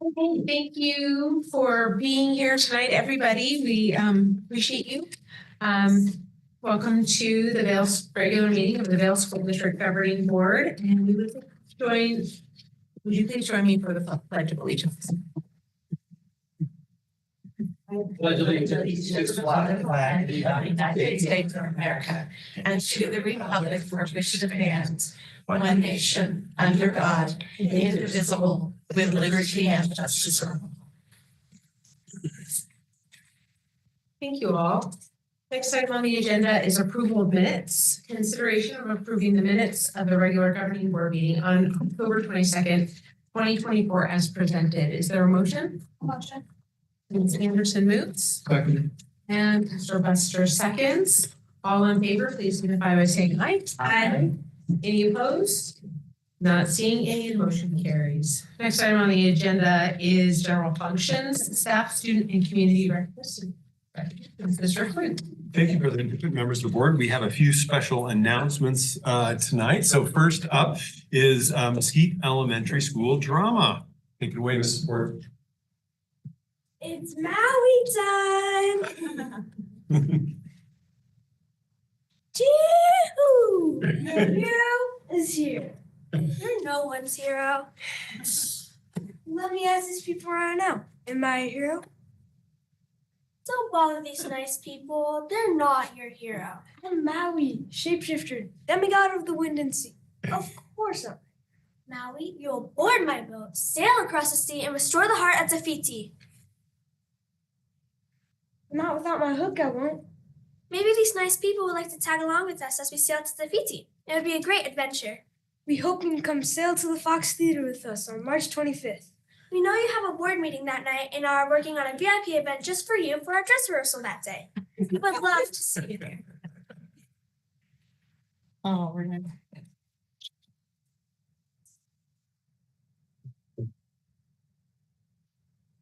Okay, thank you for being here tonight, everybody. We appreciate you. Welcome to the Vales regular meeting of the Vales School District Governing Board. And we would you please join me for the Pledge of Allegiance? Pledge allegiance to the flag of the United States of America and to the republic for which it stands, one nation, under God, indivisible, with liberty and justice for all. Thank you all. Next item on the agenda is approval of minutes. Consideration of approving the minutes of the regular governing board meeting on October 22nd, 2024 as presented. Is there a motion? Motion. Ms. Anderson moves. Second. And Mr. Buster seconds. All in favor, please signify by saying aye. Aye. Any opposed? Not seeing any, the motion carries. Next item on the agenda is general functions, staff, student, and community recognition. Mr. Quinn. Thank you, President, members of the board. We have a few special announcements tonight. So first up is Mesquite Elementary School drama. Take it away, Mrs. Ford. It's Maui time. Chee-hoo! Your hero is here. You're no one's hero. Let me ask these people right now. Am I a hero? Don't bother these nice people. They're not your hero. I'm Maui, shapeshifter, demigod of the wind and sea. Of course I'm. Maui, you'll board my boat, sail across the sea, and restore the heart of Tafiti. Not without my hook, I won't. Maybe these nice people would like to tag along with us as we sail to Tafiti. It would be a great adventure. We hope you can come sail to the Fox Theater with us on March 25th. We know you have a board meeting that night and are working on a VIP event just for you for our dress rehearsal that day. We would love to see you there. Oh, we're gonna.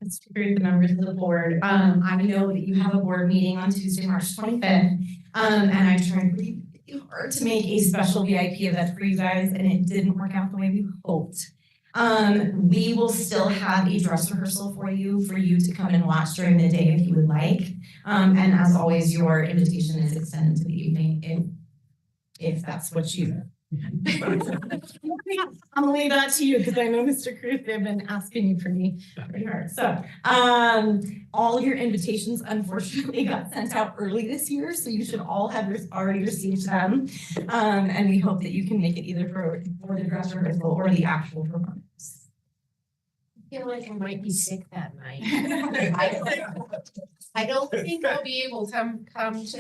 It's great, the members of the board. I know that you have a board meeting on Tuesday, March 25th. And I tried really hard to make a special VIP event for you guys, and it didn't work out the way we hoped. We will still have a dress rehearsal for you to come and watch during the day if you would like. And as always, your invitation is extended to the evening if that's what you. I'll leave that to you because I know Mr. Cruz have been asking you for me pretty hard. So all your invitations unfortunately got sent out early this year, so you should all have already received them. And we hope that you can make it either for the dress rehearsal or the actual performance. I feel like I might be sick that night. I don't think I'll be able to come to.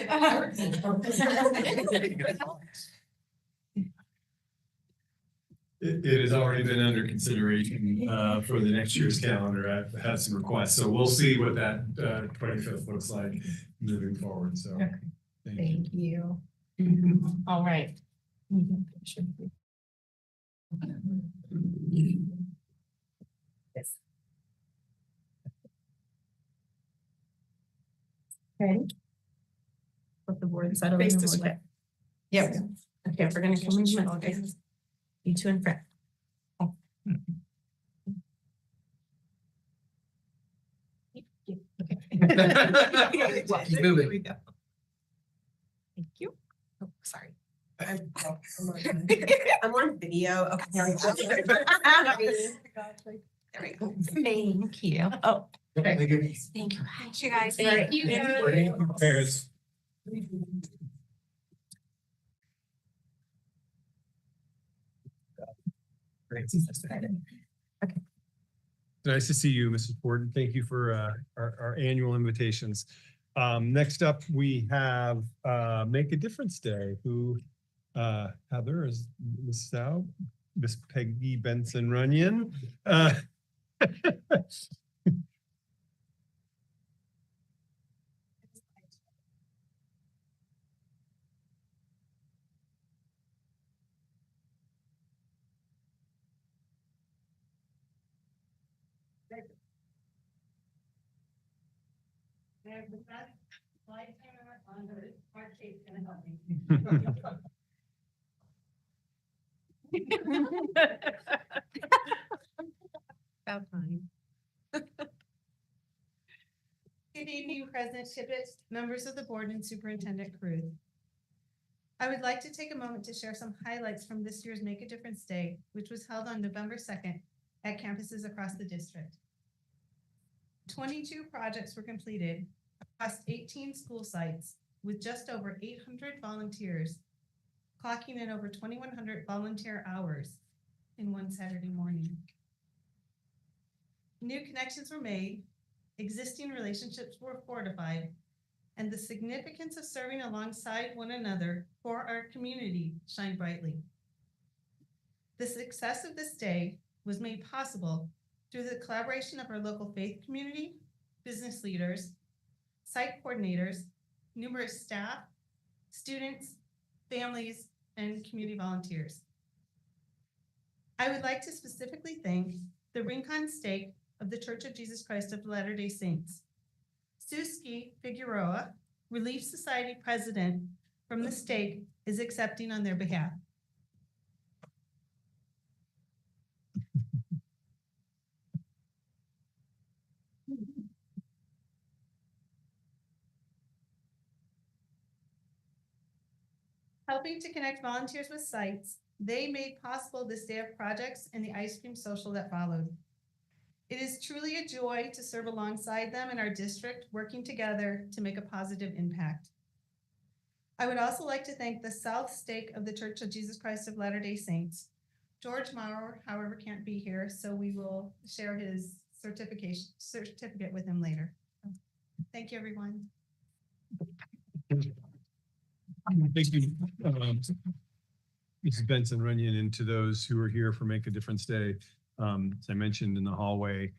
It has already been under consideration for the next year's calendar. I've had some requests, so we'll see what that 25th looks like moving forward. So, Okay. thank you. All right. Yes. Okay. Put the board settle in this way. Yep. Okay, we're gonna come in the middle, okay? You two in front. Okay. Keep moving. We go. Thank you. Oh, sorry. I'm on video. Okay. There we go. Thank you. Oh, Okay, thank you. thank you. Thank you guys. Thank you. Parents. Great. Okay. Nice to see you, Mrs. Ford. Thank you for our annual invitations. Next up, we have Make a Difference Day, who Heather is Miss Sal, Miss Peggy Benson Runyon. About time. Good evening, President Tippett, members of the board, and Superintendent Cruz. I would like to take a moment to share some highlights from this year's Make a Difference Day, which was held on November 2nd at campuses across the district. 22 projects were completed across 18 school sites with just over 800 volunteers, clocking in over 2,100 volunteer hours in one Saturday morning. New connections were made, existing relationships were fortified, and the significance of serving alongside one another for our community shined brightly. The success of this day was made possible through the collaboration of our local faith community, business leaders, site coordinators, numerous staff, students, families, and community volunteers. I would like to specifically thank the Rincon Stake of the Church of Jesus Christ of Latter-day Saints, Suski Figueroa, Relief Society president from the stake, is accepting on their behalf. Helping to connect volunteers with sites, they made possible this day of projects and the ice cream social that followed. It is truly a joy to serve alongside them in our district, working together to make a positive impact. I would also like to thank the South Stake of the Church of Jesus Christ of Latter-day Saints. George Maurer, however, can't be here, so we will share his certificate with him later. Thank you, everyone. Thank you, Mrs. Benson Runyon, and to those who are here for Make a Difference Day. As I mentioned in the hallway,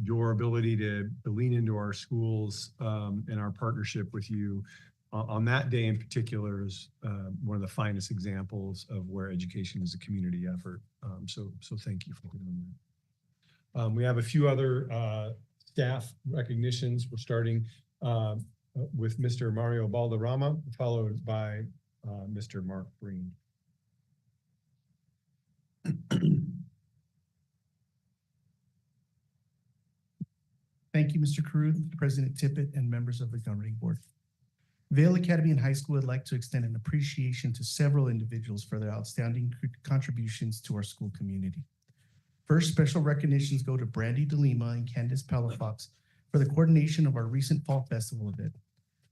your ability to lean into our schools and our partnership with you on that day in particular is one of the finest examples of where education is a community effort. So thank you for doing that. We have a few other staff recognitions. We're starting with Mr. Mario Balderrama, followed by Mr. Mark Breen. Thank you, Mr. Caruth, President Tippett, and members of the Governing Board. Vail Academy and High School would like to extend an appreciation to several individuals for their outstanding contributions to our school community. First, special recognitions go to Brandy DeLima and Candace Palafox for the coordination of our recent Fall Festival event.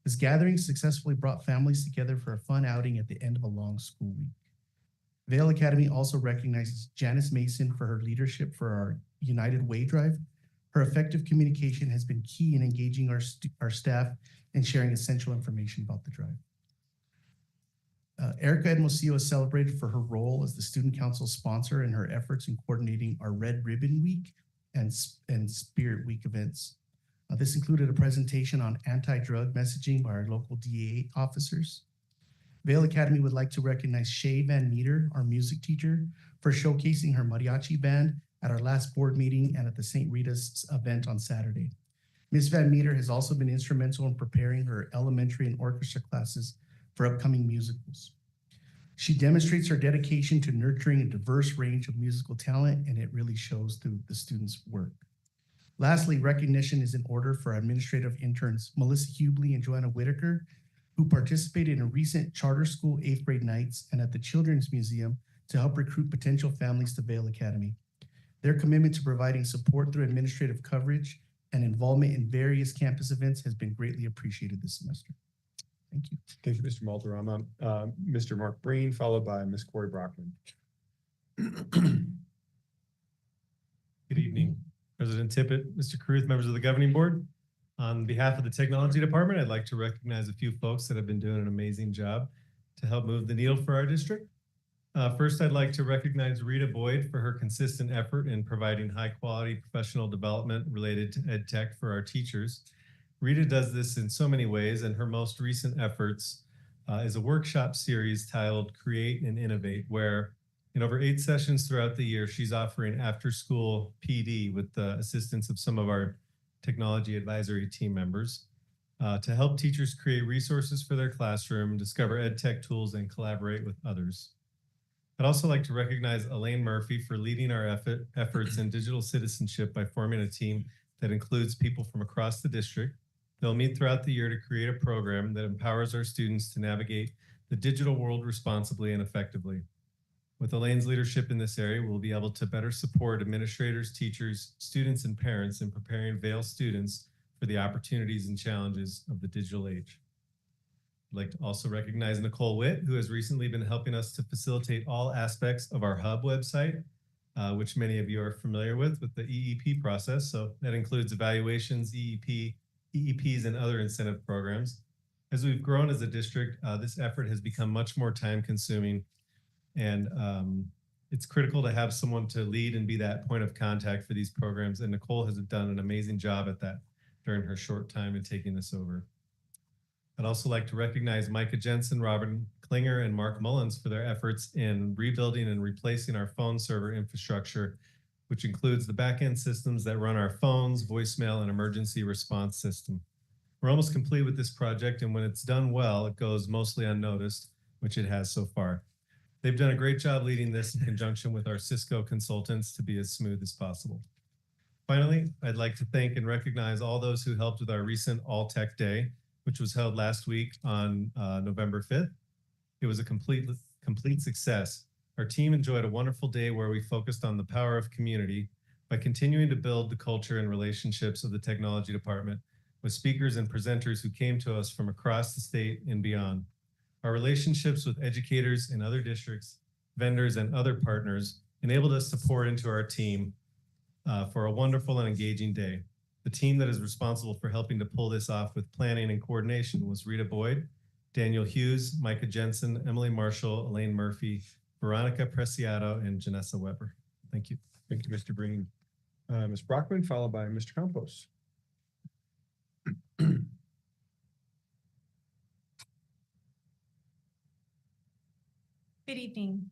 This gathering successfully brought families together for a fun outing at the end of a long school week. Vail Academy also recognizes Janice Mason for her leadership for our United Way Drive. Her effective communication has been key in engaging our staff and sharing essential information about the drive. Erica Edmosillo is celebrated for her role as the Student Council sponsor and her efforts in coordinating our Red Ribbon Week and Spirit Week events. This included a presentation on anti-drug messaging by our local DEA officers. Vail Academy would like to recognize Shay Van Meter, our music teacher, for showcasing her mariachi band at our last board meeting and at the St. Rita's event on Saturday. Ms. Van Meter has also been instrumental in preparing her elementary and orchestra classes for upcoming musicals. She demonstrates her dedication to nurturing a diverse range of musical talent, and it really shows through the students' work. Lastly, recognition is in order for our administrative interns, Melissa Hubley and Joanna Whitaker, who participated in a recent charter school 8th grade nights and at the Children's Museum to help recruit potential families to Vail Academy. Their commitment to providing support through administrative coverage and involvement in various campus events has been greatly appreciated this semester. Thank you. Thank you, Mr. Balderrama. Mr. Mark Breen, followed by Ms. Corey Brockman. Good evening, President Tippett, Mr. Caruth, members of the Governing Board. On behalf of the Technology Department, I'd like to recognize a few folks that have been doing an amazing job to help move the needle for our district. First, I'd like to recognize Rita Boyd for her consistent effort in providing high-quality professional development related to ed tech for our teachers. Rita does this in so many ways, and her most recent efforts is a workshop series titled Create and Innovate, where In over 8 sessions throughout the year, she's offering after-school PD with the assistance of some of our technology advisory team members to help teachers create resources for their classroom, discover ed tech tools, and collaborate with others. I'd also like to recognize Elaine Murphy for leading our efforts in digital citizenship by forming a team that includes people from across the district. They'll meet throughout the year to create a program that empowers our students to navigate the digital world responsibly and effectively. With Elaine's leadership in this area, we'll be able to better support administrators, teachers, students, and parents in preparing Vail students for the opportunities and challenges of the digital age. I'd like to also recognize Nicole Witt, who has recently been helping us to facilitate all aspects of our hub website, which many of you are familiar with the EEP process. So that includes evaluations, EEPs, and other incentive programs. As we've grown as a district, this effort has become much more time consuming, and it's critical to have someone to lead and be that point of contact for these programs. And Nicole has done an amazing job at that during her short time in taking this over. I'd also like to recognize Micah Jensen, Robin Klinger, and Mark Mullins for their efforts in rebuilding and replacing our phone server infrastructure, which includes the back-end systems that run our phones, voicemail, and emergency response system. We're almost complete with this project, and when it's done well, it goes mostly unnoticed, which it has so far. They've done a great job leading this in conjunction with our Cisco consultants to be as smooth as possible. Finally, I'd like to thank and recognize all those who helped with our recent All Tech Day, which was held last week on November 5th. It was a complete success. Our team enjoyed a wonderful day where we focused on the power of community by continuing to build the culture and relationships of the technology department with speakers and presenters who came to us from across the state and beyond. Our relationships with educators in other districts, vendors, and other partners enabled us to pour into our team for a wonderful and engaging day. The team that is responsible for helping to pull this off with planning and coordination was Rita Boyd, Daniel Hughes, Micah Jensen, Emily Marshall, Elaine Murphy, Veronica Preciado, and Janessa Weber. Thank you. Thank you, Mr. Breen. Ms. Brockman, followed by Mr. Campos. Good evening,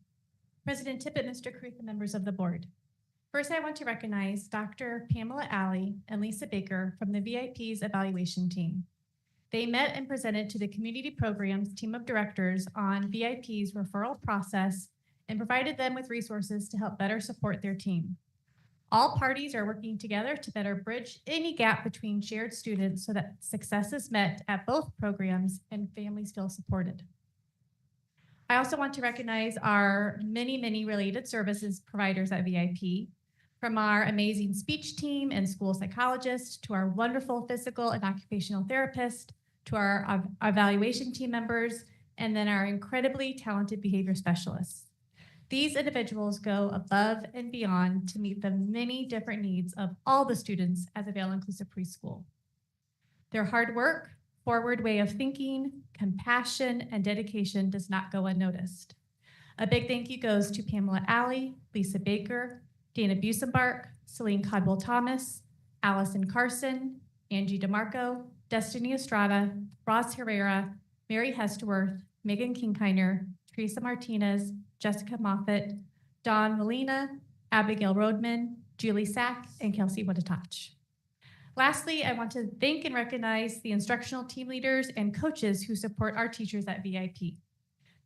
President Tippett, Mr. Kruth, and members of the board. First, I want to recognize Dr. Pamela Alley and Lisa Baker from the VIP's evaluation team. They met and presented to the community programs team of directors on VIP's referral process and provided them with resources to help better support their team. All parties are working together to better bridge any gap between shared students so that success is met at both programs and families feel supported. I also want to recognize our many related services providers at VIP, from our amazing speech team and school psychologist to our wonderful physical and occupational therapist, to our evaluation team members, and then our incredibly talented behavior specialists. These individuals go above and beyond to meet the many different needs of all the students as a Vail Inclusive Preschool. Their hard work, forward way of thinking, compassion, and dedication does not go unnoticed. A big thank you goes to Pamela Alley, Lisa Baker, Dana Busenbark, Celine Codwell-Thomas, Allison Carson, Angie DeMarco, Destiny Estrada, Ross Herrera, Mary Hestworth, Megan Kinkiner, Teresa Martinez, Jessica Moffett, Dawn Molina, Abigail Rodman, Julie Sack, and Kelsey Watatach. Lastly, I want to thank and recognize the instructional team leaders and coaches who support our teachers at VIP.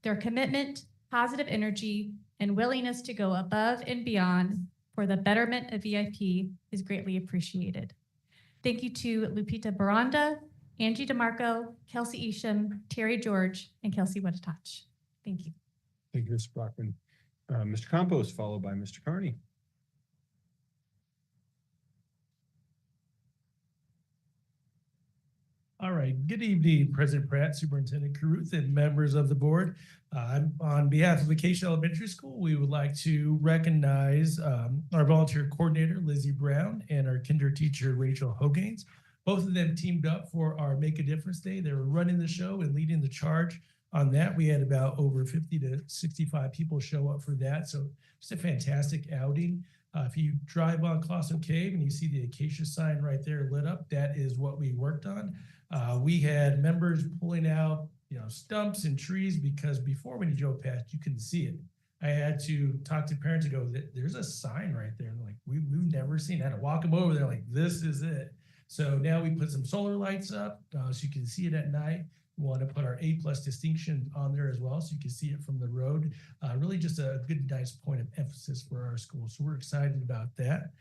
Their commitment, positive energy, and willingness to go above and beyond for the betterment of VIP is greatly appreciated. Thank you to Lupita Baranda, Angie DeMarco, Kelsey Isham, Terry George, and Kelsey Watatach. Thank you. Thank you, Ms. Brockman. Mr. Campos, followed by Mr. Carney. All right, good evening, President Pratt, Superintendent Caruth, and members of the board. On behalf of Vacation Elementary School, we would like to recognize our volunteer coordinator, Lizzie Brown, and our kinder teacher, Rachel Hoganes. Both of them teamed up for our Make a Difference Day. They were running the show and leading the charge on that. We had about over 50 to 65 people show up for that. So just a fantastic outing. If you drive on Clawson Cave and you see the acacia sign right there lit up, that is what we worked on. We had members pulling out, stumps and trees because before when you drove past, you couldn't see it. I had to talk to parents and go, there's a sign right there. And like, we've never seen that. I had to walk them over there like, this is it. So now we put some solar lights up so you can see it at night. We want to put our A+ distinction on there as well, so you can see it from the road. Really just a good, nice point of emphasis for our school. So we're excited about that.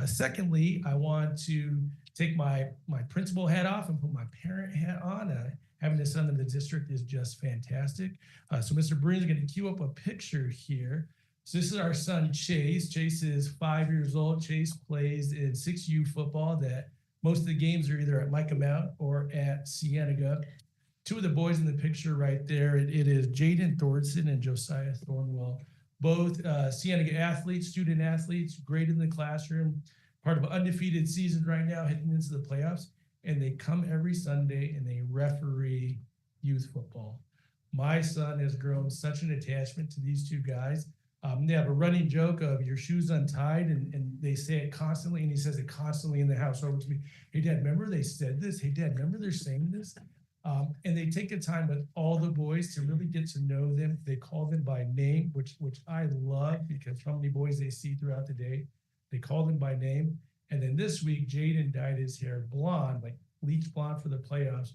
Secondly, I want to take my principal hat off and put my parent hat on. Having a son in the district is just fantastic. So Mr. Breen's going to cue up a picture here. So this is our son, Chase. Chase is 5 years old. Chase plays in 6U football. That most of the games are either at Micah Mount or at Cienega. Two of the boys in the picture right there, it is Jaden Thorson and Josiah Thornwell, both Cienega athletes, student athletes, great in the classroom, part of an undefeated season right now, heading into the playoffs. And they come every Sunday and they referee youth football. My son has grown such an attachment to these two guys. They have a running joke of your shoes untied, and they say it constantly, and he says it constantly in the house over to me. Hey, Dad, remember they said this? Hey, Dad, remember they're saying this? And they take the time with all the boys to really get to know them. They call them by name, which I love, because how many boys they see throughout the day. They call them by name. And then this week, Jaden dyed his hair blonde, like bleach blonde for the playoffs.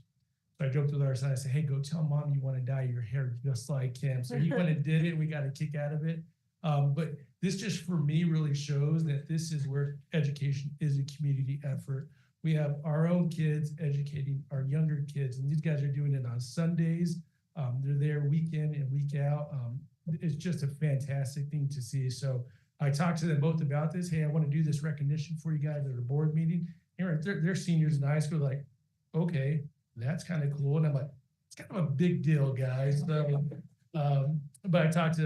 So I joked with our son. I said, hey, go tell Mom you want to dye your hair just like him. So he went and did it. We got a kick out of it. But this just, for me, really shows that this is where education is a community effort. We have our own kids educating our younger kids, and these guys are doing it on Sundays. They're there week in and week out. It's just a fantastic thing to see. So I talked to them both about this. Hey, I want to do this recognition for you guys at a board meeting. And they're seniors in high school, like, okay, that's kind of cool. And I'm like, it's kind of a big deal, guys. So, but I talked to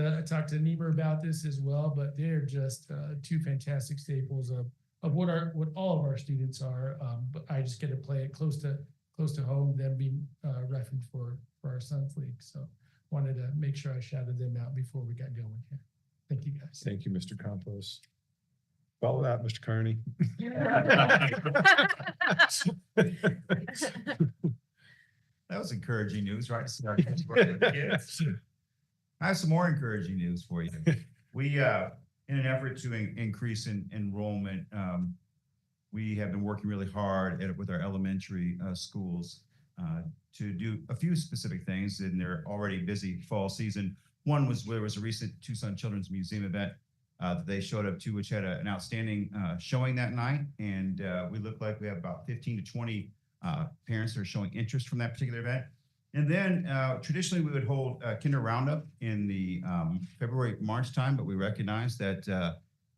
Niemer about this as well. But they're just two fantastic staples of what all of our students are. But I just get to play it close to home, them being referenced for our son's league. So wanted to make sure I shouted them out before we got going here. Thank you, guys. Thank you, Mr. Campos. Follow that, Mr. Carney. That was encouraging news, right? To see our kids working with kids. I have some more encouraging news for you. We, in an effort to increase in enrollment, we have been working really hard with our elementary schools to do a few specific things in their already busy fall season. One was there was a recent Tucson Children's Museum event that they showed up to, which had an outstanding showing that night. And we look like we have about 15 to 20 parents that are showing interest from that particular event. And then traditionally we would hold Kinder Roundup in the February, March time, but we recognize that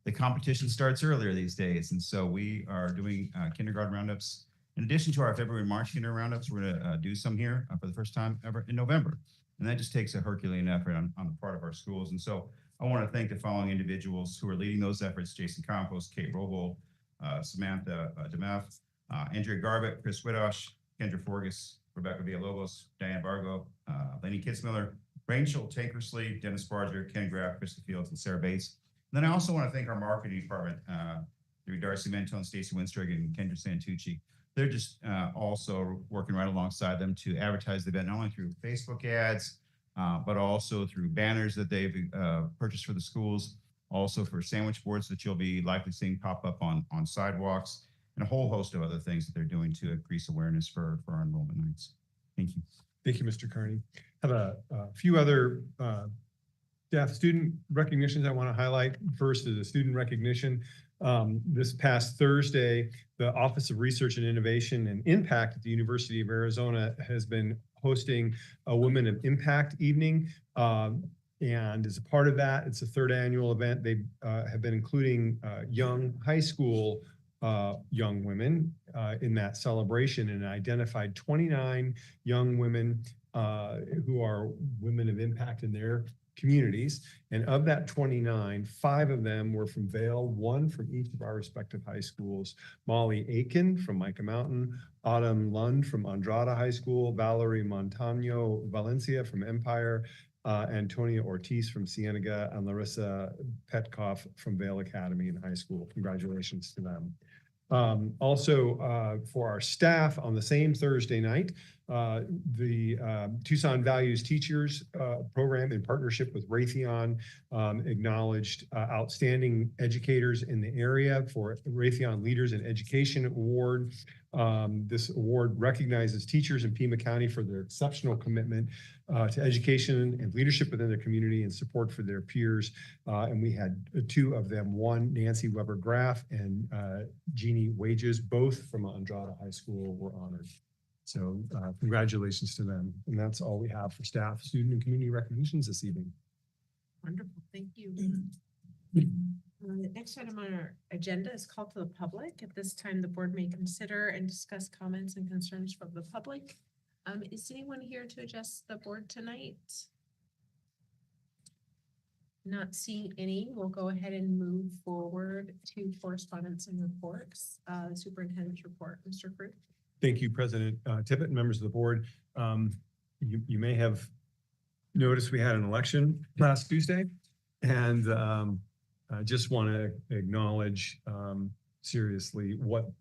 the competition starts earlier these days. And so we are doing kindergarten roundups. In addition to our February, March Kinder Roundups, we're gonna do some here for the first time ever in November. And that just takes a Herculean effort on the part of our schools. And so I want to thank the following individuals who are leading those efforts: Jason Campos, Kate Roble, Samantha Demeff, Andrea Garbett, Chris Widosh, Kendra Forgas, Rebecca Villalobos, Diane Vargo, Lainey Kitzmiller, Rachel Tankersley, Dennis Barger, Ken Graff, Krista Fields, and Sarah Bates. And then I also want to thank our marketing department through Darcy Mentone, Stacy Winstrig, and Kendra Santucci. They're just also working right alongside them to advertise the event, not only through Facebook ads, but also through banners that they've purchased for the schools, also for sandwich boards that you'll be likely seeing pop up on staffs, and a whole host of other things that they're doing to increase awareness for our enrollment nights. Thank you. Thank you, Mr. Carney. I have a few other staff student recognitions I want to highlight. First is a student recognition. This past Thursday, the Office of Research and Innovation and Impact at the University of Arizona has been hosting a Women of Impact evening. And as a part of that, it's a third annual event. They have been including young high school young women in that celebration, and identified 29 young women who are women of impact in their communities. And of that 29, 5 of them were from Vail, 1 from each of our respective high schools: Molly Aiken from Micah Mountain, Autumn Lund from Andrada High School, Valerie Montano Valencia from Empire, Antonia Ortiz from Cienega, and Larissa Petkoff from Vail Academy and High School. Congratulations to them. Also, for our staff, on the same Thursday night, The Tucson Values Teachers Program in partnership with Raytheon acknowledged outstanding educators in the area for Raytheon Leaders in Education Award. This award recognizes teachers in Pima County for their exceptional commitment to education and leadership within their community and support for their peers. And we had two of them, one, Nancy Weber Graff and Jeannie Wages, both from Andrada High School, were honored. So congratulations to them. And that's all we have for staff, student, and community recognitions this evening. Wonderful, thank you. The next item on our agenda is call to the public. At this time, the board may consider and discuss comments and concerns from the public. Is anyone here to address the board tonight? Not seeing any, we'll go ahead and move forward to correspondence and reports. The superintendent's report, Mr. Fruit. Thank you, President Tippett and members of the board. You may have noticed we had an election last Tuesday, and I just want to acknowledge seriously what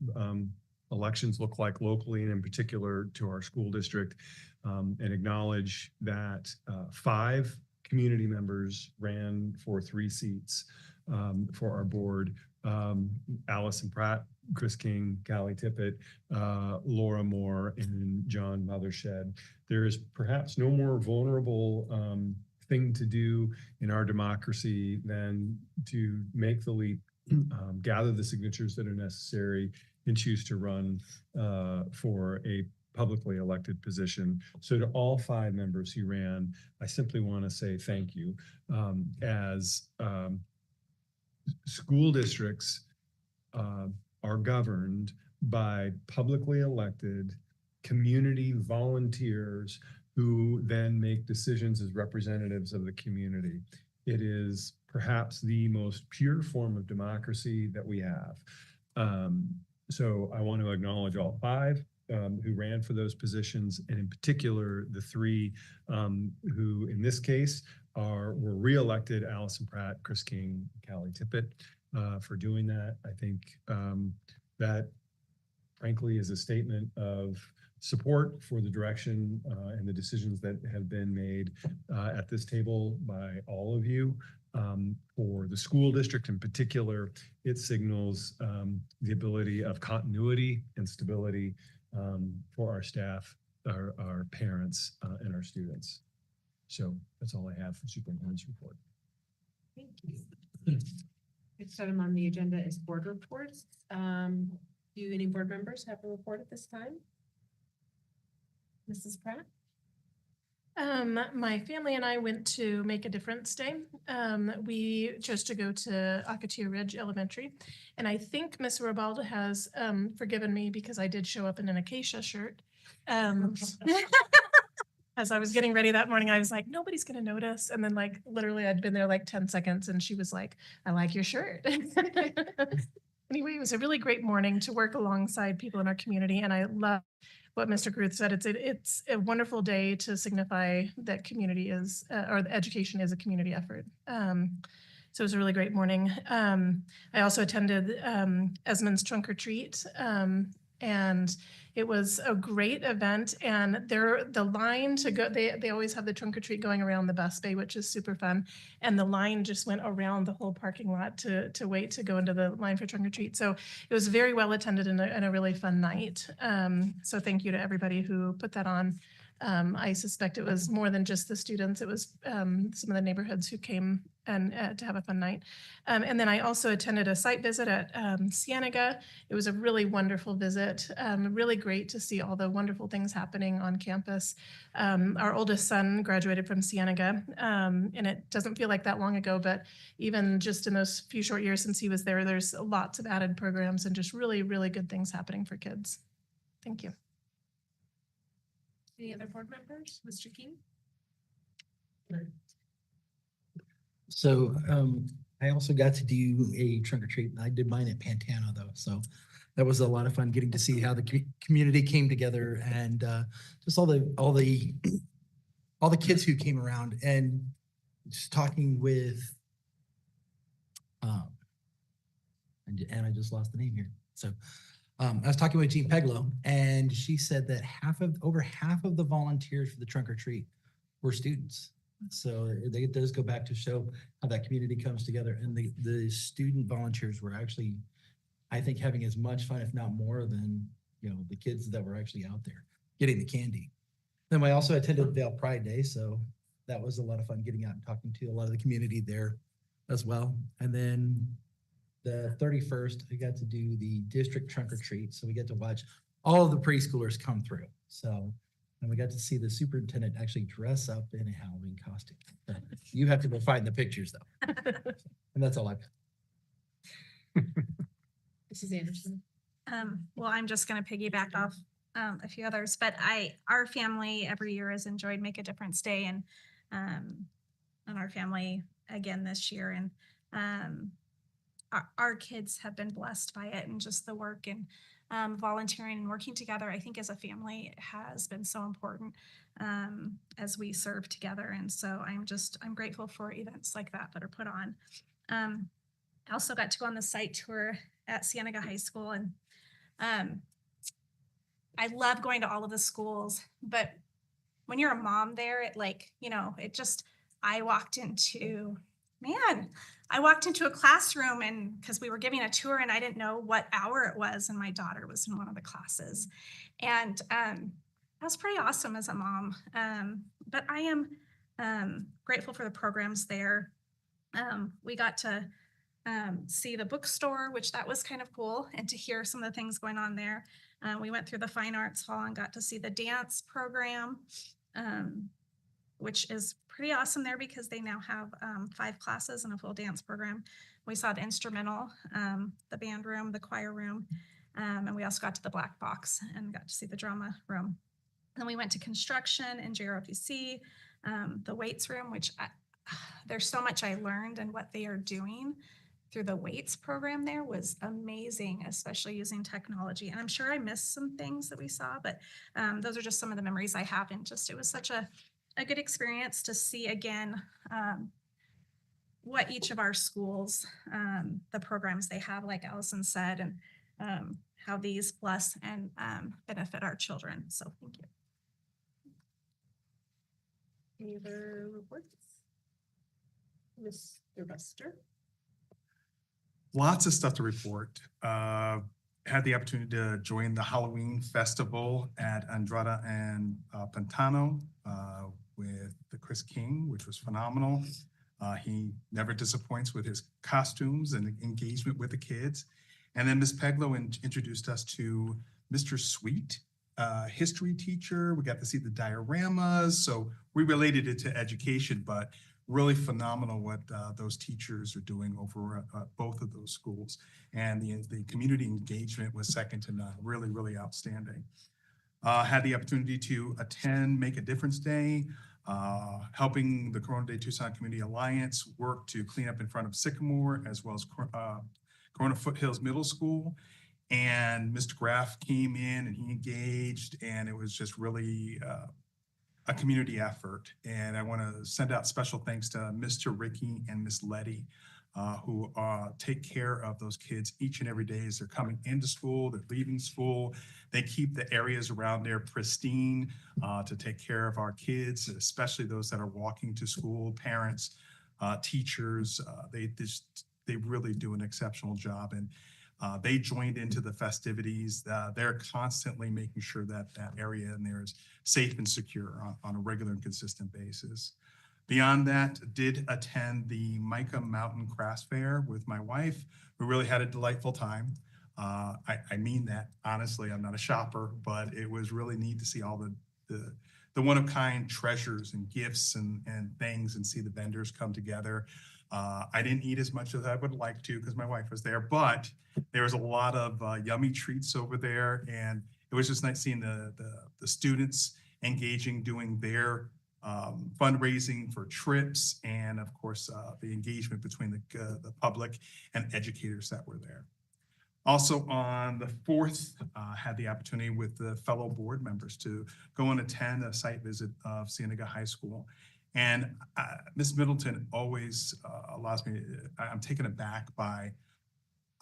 elections look like locally and in particular to our school district, and acknowledge that 5 community members ran for 3 seats for our board. Allison Pratt, Chris King, Callie Tippett, Laura Moore, and John Mothershed. There is perhaps no more vulnerable thing to do in our democracy than to make the leap, gather the signatures that are necessary, and choose to run for a publicly elected position. So to all 5 members who ran, I simply want to say thank you. As school districts are governed by publicly elected community volunteers who then make decisions as representatives of the community. It is perhaps the most pure form of democracy that we have. So I want to acknowledge all 5 who ran for those positions, and in particular, the 3 who in this case were re-elected: Allison Pratt, Chris King, Callie Tippett, for doing that. I think that frankly is a statement of support for the direction and the decisions that have been made at this table by all of you. For the school district in particular, it signals the ability of continuity and stability for our staff, our parents, and our students. So that's all I have for superintendent's report. Thank you. Next item on the agenda is board reports. Do any board members have a report at this time? Mrs. Pratt? My family and I went to Make a Difference Day. We chose to go to Akatia Ridge Elementary, and I think Miss Robalda has forgiven me because I did show up in an acacia shirt. As I was getting ready that morning, I was like, nobody's gonna notice. And then like literally I'd been there like 10 seconds and she was like, I like your shirt. Anyway, it was a really great morning to work alongside people in our community. And I love what Mr. Kruth said. It's a wonderful day to signify that community is, or the education is a community effort. So it was a really great morning. I also attended Esmond's Trunk or Treat, and it was a great event. And the line to go, they always have the trunk or treat going around the bus bay, which is super fun. And the line just went around the whole parking lot to wait to go into the line for trunk or treat. So it was very well attended and a really fun night. So thank you to everybody who put that on. I suspect it was more than just the students. It was some of the neighborhoods who came and to have a fun night. And then I also attended a site visit at Cienega. It was a really wonderful visit. Really great to see all the wonderful things happening on campus. Our oldest son graduated from Cienega, and it doesn't feel like that long ago, but even just in those few short years since he was there, there's lots of added programs and just really, really good things happening for kids. Thank you. Any other board members? Mr. King? So I also got to do a trunk or treat. I did mine at Pantano though. So that was a lot of fun getting to see how the community came together and just all the kids who came around, and just talking with and I just lost the name here. So I was talking with Jean Peglow, and she said that over half of the volunteers for the trunk or treat were students. So it does go back to show how that community comes together. And the student volunteers were actually, I think, having as much fun, if not more, than the kids that were actually out there getting the candy. Then I also attended Vail Pride Day, so that was a lot of fun getting out and talking to a lot of the community there as well. And then the 31st, I got to do the district trunk or treat. So we get to watch all of the preschoolers come through. So, and we got to see the superintendent actually dress up in a Halloween costume. But you have to go find the pictures though. And that's all I've got. Mrs. Anderson. Well, I'm just going to piggyback off a few others, but our family every year has enjoyed Make a Difference Day, and our family again this year, and our kids have been blessed by it, and just the work and volunteering and working together, I think as a family has been so important as we serve together. And so I'm grateful for events like that are put on. I also got to go on the site tour at Cienega High School, and I love going to all of the schools, but when you're a mom there, I walked into a classroom, and because we were giving a tour and I didn't know what hour it was, and my daughter was in one of the classes, and that was pretty awesome as a mom. But I am grateful for the programs there. We got to see the bookstore, which that was kind of cool, and to hear some of the things going on there. We went through the Fine Arts Hall and got to see the dance program, which is pretty awesome there because they now have 5 classes and a full dance program. We saw the instrumental, the band room, the choir room, and we also got to the black box and got to see the drama room. Then we went to construction and JROTC, the weights room, which there's so much I learned, and what they are doing through the weights program there was amazing, especially using technology. And I'm sure I missed some things that we saw, but those are just some of the memories I have. And it was such a good experience to see again what each of our schools, the programs they have, like Allison said, and how these bless and benefit our children. So thank you. Any other reports? Mr. Buster? Lots of stuff to report. Had the opportunity to join the Halloween festival at Andrada and Pantano with the Chris King, which was phenomenal. He never disappoints with his costumes and engagement with the kids. And then Ms. Peglow introduced us to Mr. Sweet, history teacher. We got to see the dioramas. So we related it to education, but really phenomenal what those teachers are doing over both of those schools. And the community engagement was second to none. Really, really outstanding. Had the opportunity to attend Make a Difference Day, helping the Corona Day Tucson Community Alliance work to clean up in front of Sycamore, as well as Corona Foothills Middle School. And Mr. Graff came in and he engaged, and it was just really a community effort. And I want to send out special thanks to Mr. Ricky and Miss Letty, who take care of those kids each and every day as they're coming into school, they're leaving school. They keep the areas around there pristine to take care of our kids, especially those that are walking to school, parents, teachers. They really do an exceptional job. And they joined into the festivities. They're constantly making sure that that area in there is safe and secure on a regular and consistent basis. Beyond that, did attend the Mica Mountain Crafts Fair with my wife. We really had a delightful time. I mean that, honestly, I'm not a shopper, but it was really neat to see all the one-of-kind treasures and gifts and things, and see the vendors come together. I didn't eat as much as I would like to because my wife was there, but there was a lot of yummy treats over there, and it was just nice seeing the students engaging, doing their fundraising for trips, and of course the engagement between the public and educators that were there. Also on the 4th, had the opportunity with the fellow board members to go and attend a site visit of Cienega High School. And Ms. Middleton always allows me, I'm taken aback by,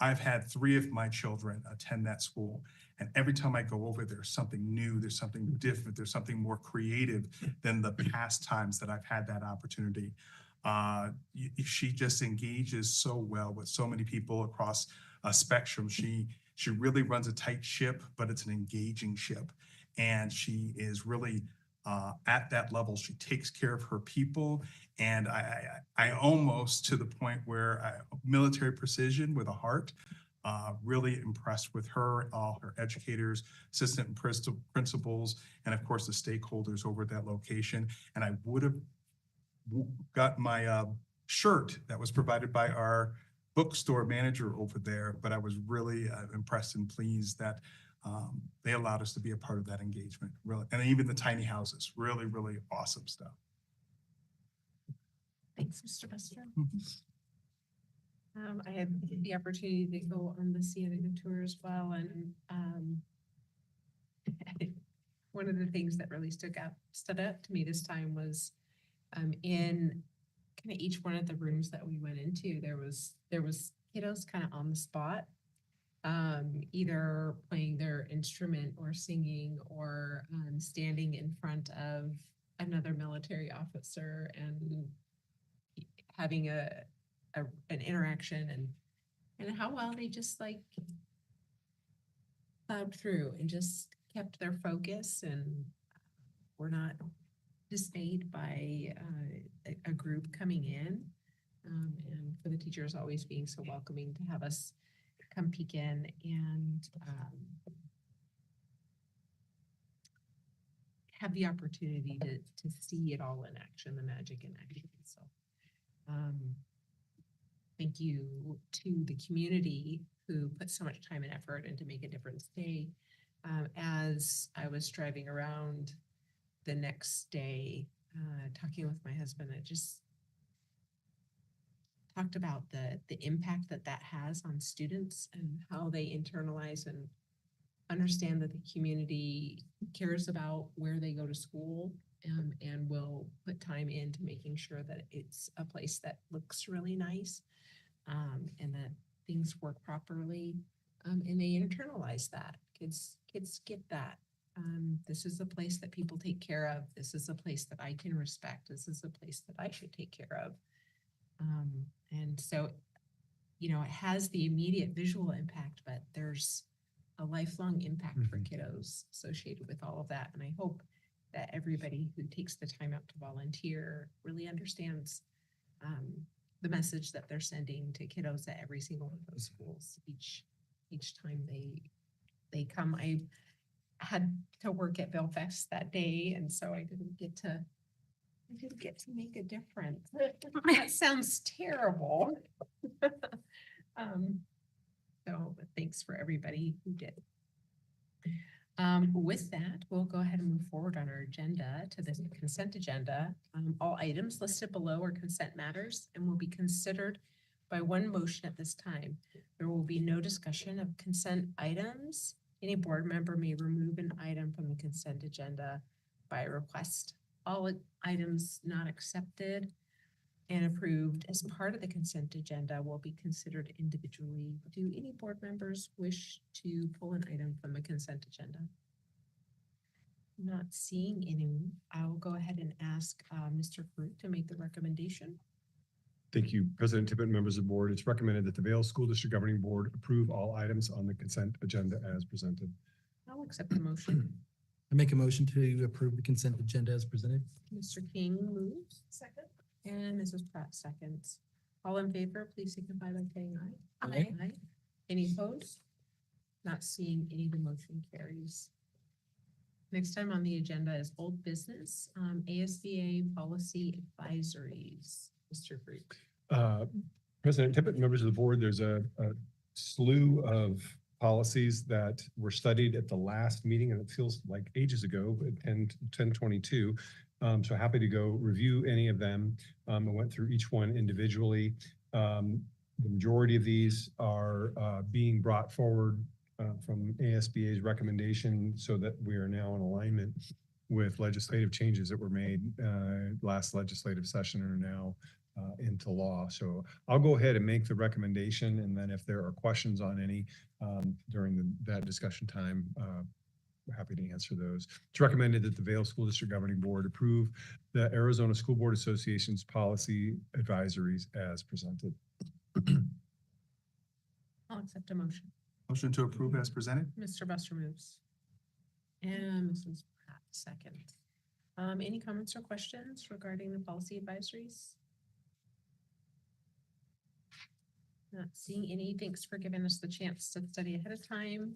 I've had 3 of my children attend that school. And every time I go over, there's something new, there's something different, there's something more creative than the past times that I've had that opportunity. She just engages so well with so many people across a spectrum. She really runs a tight ship, but it's an engaging ship. And she is really at that level. She takes care of her people. And I almost to the point where military precision with a heart, really impressed with her, all her educators, assistant and principals, and of course the stakeholders over at that location. And I would have got my shirt that was provided by our bookstore manager over there, but I was really impressed and pleased that they allowed us to be a part of that engagement, really. And even the tiny houses, really, really awesome stuff. Thanks, Mr. Buster. I had the opportunity to go on the Cienega tour as well, and one of the things that really stood out to me this time was in kind of each one of the rooms that we went into, there was kiddos kind of on the spot, either playing their instrument or singing or standing in front of another military officer and having an interaction, and how well they just like plowed through and just kept their focus and were not dismayed by a group coming in, and for the teachers always being so welcoming to have us come peek in and have the opportunity to see it all in action, the magic in action. So thank you to the community who put so much time and effort into make a difference today. As I was driving around the next day, talking with my husband, I just talked about the impact that has on students and how they internalize and understand that the community cares about where they go to school, and will put time into making sure that it's a place that looks really nice, and that things work properly, and they internalize that. Kids get that. This is a place that people take care of. This is a place that I can respect. This is a place that I should take care of. And so, it has the immediate visual impact, but there's a lifelong impact for kiddos associated with all of that. And I hope that everybody who takes the time out to volunteer really understands the message that they're sending to kiddos at every single one of those schools each time they come. I had to work at Belfast that day, and so I didn't get to make a difference. That sounds terrible. So thanks for everybody who did. With that, we'll go ahead and move forward on our agenda to the consent agenda. All items listed below are consent matters and will be considered by one motion at this time. There will be no discussion of consent items. Any board member may remove an item from the consent agenda by request. All items not accepted and approved as part of the consent agenda will be considered individually. Do any board members wish to pull an item from the consent agenda? Not seeing any, I will go ahead and ask Mr. Fruit to make the recommendation. Thank you, President Tippett, members of the board. It's recommended that the Vail School District Governing Board approve all items on the consent agenda as presented. I'll accept the motion. I make a motion to approve the consent agenda as presented. Mr. King moves. Second. And Mrs. Pratt seconds. All in favor, please signify by saying aye. Aye. Any opposed? Not seeing any, the motion carries. Next time on the agenda is old business, ASBA policy advisories. Mr. Fruit. President Tippett, members of the board, there's a slew of policies that were studied at the last meeting, and it feels like ages ago, but 10/22. So happy to go review any of them. I went through each one individually. The majority of these are being brought forward from ASBA's recommendation so that we are now in alignment with legislative changes that were made last legislative session and are now into law. So I'll go ahead and make the recommendation, and then if there are questions on any during that discussion time, we're happy to answer those. It's recommended that the Vail School District Governing Board approve the Arizona School Board Association's policy advisories as presented. I'll accept a motion. Motion to approve as presented? Mr. Buster moves. And Mrs. Pratt second. Any comments or questions regarding the policy advisories? Not seeing any. Thanks for giving us the chance to study ahead of time.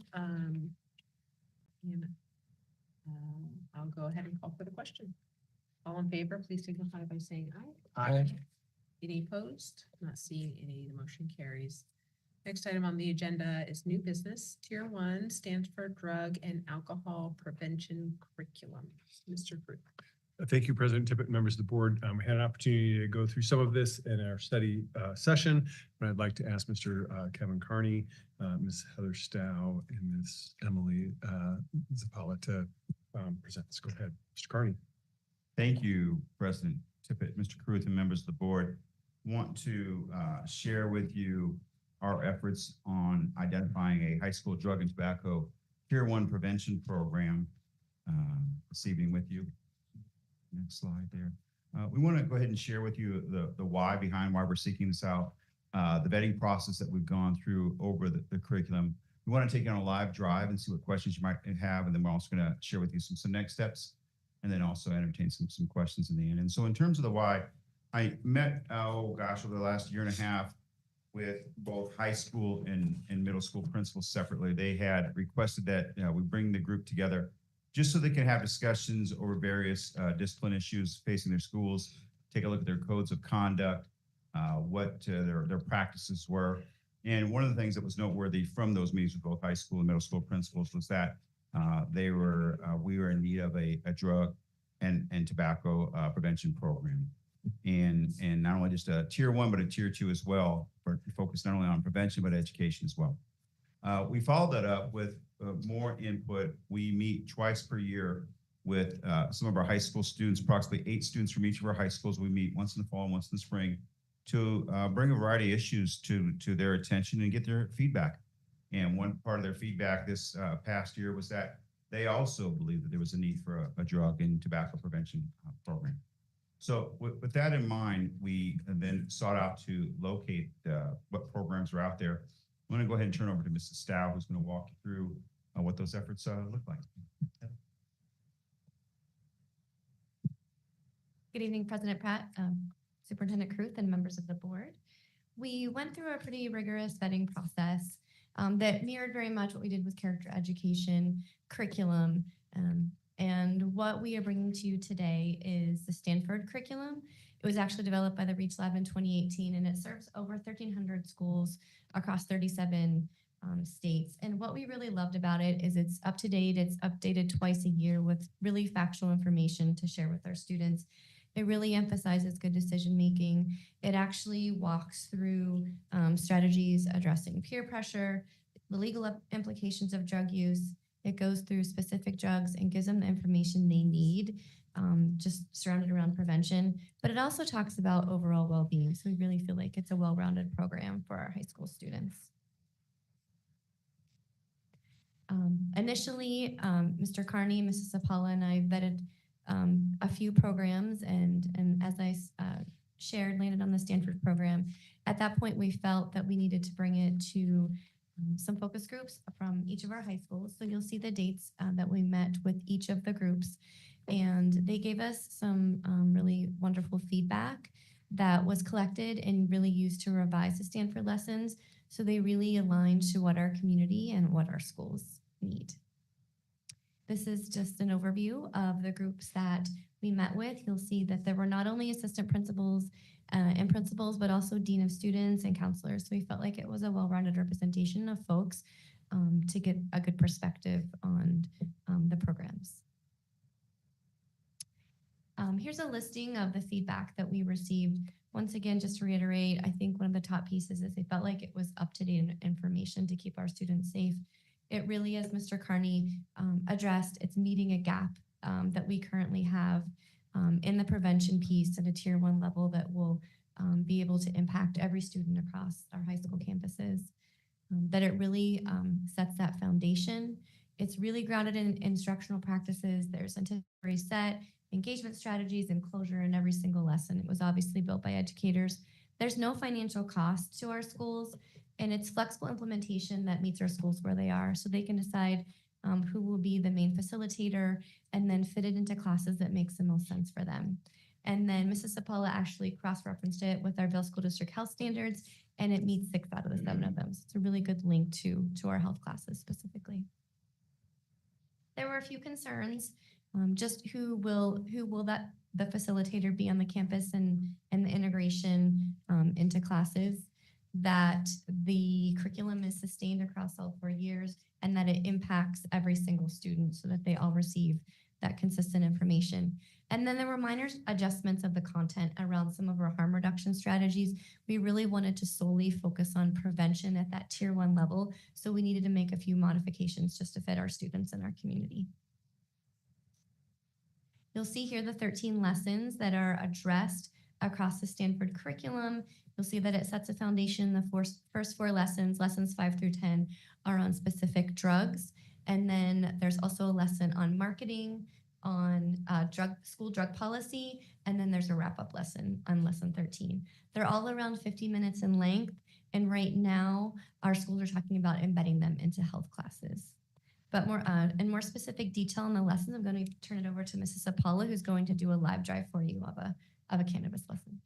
I'll go ahead and call for the question. All in favor, please signify by saying aye. Aye. Any opposed? Not seeing any. The motion carries. Next item on the agenda is new business. Tier 1 stands for Drug and Alcohol Prevention Curriculum. Mr. Group. Thank you, President Tippett, members of the board. We had an opportunity to go through some of this in our study session, but I'd like to ask Mr. Kevin Carney, Ms. Heather Stow, and Ms. Emily Zappala to present this. Go ahead, Mr. Carney. Thank you, President Tippett, Mr. Caruth, and members of the board. Want to share with you our efforts on identifying a high school drug and tobacco Tier 1 prevention program this evening with you. Next slide there. We want to go ahead and share with you the why behind why we're seeking this out, the vetting process that we've gone through over the curriculum. We want to take you on a live drive and see what questions you might have, and then we're also going to share with you some next steps, and then also entertain some questions in the end. And so in terms of the why, I met, over the last year and a half with both high school and middle school principals separately. They had requested that we bring the group together just so they can have discussions over various discipline issues facing their schools, take a look at their codes of conduct, what their practices were. And one of the things that was noteworthy from those meetings with both high school and middle school principals was that we were in need of a drug and tobacco prevention program. And not only just a Tier 1, but a Tier 2 as well, focused not only on prevention, but education as well. We followed that up with more input. We meet twice per year with some of our high school students, approximately 8 students from each of our high schools. We meet once in the fall and once in the spring to bring a variety of issues to their attention and get their feedback. And one part of their feedback this past year was that they also believed that there was a need for a drug and tobacco prevention program. So with that in mind, we then sought out to locate what programs are out there. I'm going to go ahead and turn over to Mrs. Stow, who's going to walk you through what those efforts look like. Good evening, President Pratt, Superintendent Caruth, and members of the board. We went through a pretty rigorous vetting process that mirrored very much what we did with character education, curriculum, and what we are bringing to you today is the Stanford curriculum. It was actually developed by the Reach Lab in 2018, and it serves over 1,300 schools across 37 states. And what we really loved about it is it's up to date. It's updated twice a year with really factual information to share with our students. It really emphasizes good decision making. It actually walks through strategies addressing peer pressure, the legal implications of drug use. It goes through specific drugs and gives them the information they need, just surrounded around prevention. But it also talks about overall well-being. So we really feel like it's a well-rounded program for our high school students. Initially, Mr. Carney, Mrs. Zappala, and I vetted a few programs, and as I shared, landed on the Stanford program. At that point, we felt that we needed to bring it to some focus groups from each of our high schools. So you'll see the dates that we met with each of the groups, and they gave us some really wonderful feedback that was collected and really used to revise the Stanford lessons. So they really aligned to what our community and what our schools need. This is just an overview of the groups that we met with. You'll see that there were not only assistant principals and principals, but also dean of students and counselors. So we felt like it was a well-rounded representation of folks to get a good perspective on the programs. Here's a listing of the feedback that we received. Once again, just to reiterate, I think one of the top pieces is they felt like it was up-to-date information to keep our students safe. It really, as Mr. Carney addressed, it's meeting a gap that we currently have in the prevention piece at a Tier 1 level that will be able to impact every student across our high school campuses, that it really sets that foundation. It's really grounded in instructional practices. There's anticipatory set, engagement strategies, and closure in every single lesson. It was obviously built by educators. There's no financial cost to our schools, and it's flexible implementation that meets our schools where they are, so they can decide who will be the main facilitator and then fit it into classes that makes the most sense for them. And then Mrs. Sapala actually cross-referenced it with our Vail School District health standards, and it meets 6 out of the 7 of them. So it's a really good link to our health classes specifically. There were a few concerns, just who will the facilitator be on the campus and the integration into classes, that the curriculum is sustained across all 4 years, and that it impacts every single student so that they all receive that consistent information. And then there were minor adjustments of the content around some of our harm reduction strategies. We really wanted to solely focus on prevention at that tier 1 level, so we needed to make a few modifications just to fit our students and our community. You'll see here the 13 lessons that are addressed across the Stanford curriculum. You'll see that it sets a foundation. The first 4 lessons, lessons 5 through 10, are on specific drugs. And then there's also a lesson on marketing, on school drug policy, and then there's a wrap-up lesson on lesson 13. They're all around 50 minutes in length, and right now our schools are talking about embedding them into health classes. But in more specific detail on the lessons, I'm going to turn it over to Mrs. Apollo, who's going to do a live drive for you of a cannabis lesson.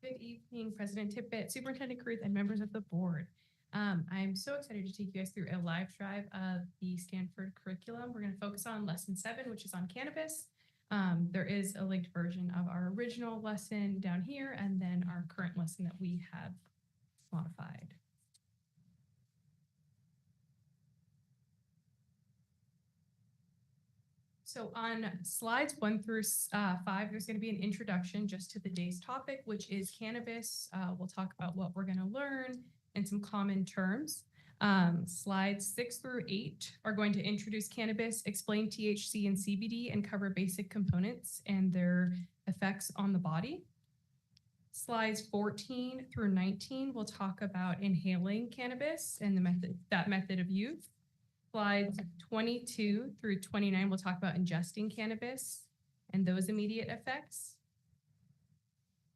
Good evening, President Tippett, Superintendent Caruth, and members of the board. I'm so excited to take you guys through a live drive of the Stanford curriculum. We're going to focus on lesson 7, which is on cannabis. There is a linked version of our original lesson down here, and then our current lesson that we have modified. So on slides 1 through 5, there's going to be an introduction just to the day's topic, which is cannabis. We'll talk about what we're going to learn and some common terms. Slides 6 through 8 are going to introduce cannabis, explain THC and CBD, and cover basic components and their effects on the body. Slides 14 through 19 will talk about inhaling cannabis and that method of use. Slides 22 through 29 will talk about ingesting cannabis and those immediate effects.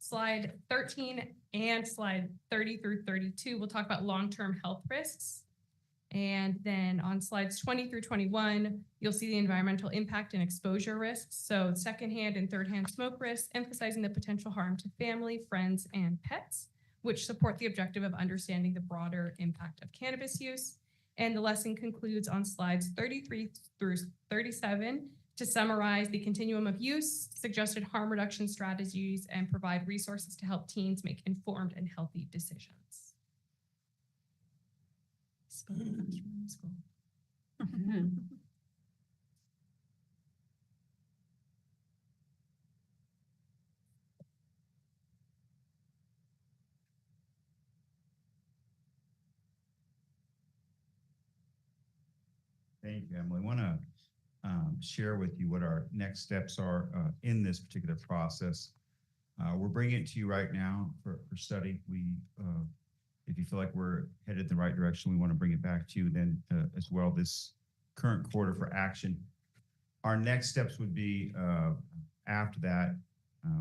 Slide 13 and slide 30 through 32 will talk about long-term health risks. And then on slides 20 through 21, you'll see the environmental impact and exposure risks. So secondhand and third-hand smoke risks, emphasizing the potential harm to family, friends, and pets, which support the objective of understanding the broader impact of cannabis use. And the lesson concludes on slides 33 through 37 to summarize the continuum of use, suggested harm reduction strategies, and provide resources to help teens make informed and healthy decisions. Thank you, Emily. I want to share with you what our next steps are in this particular process. We're bringing it to you right now for study. If you feel like we're headed in the right direction, we want to bring it back to you then as well this current quarter for action. Our next steps would be after that,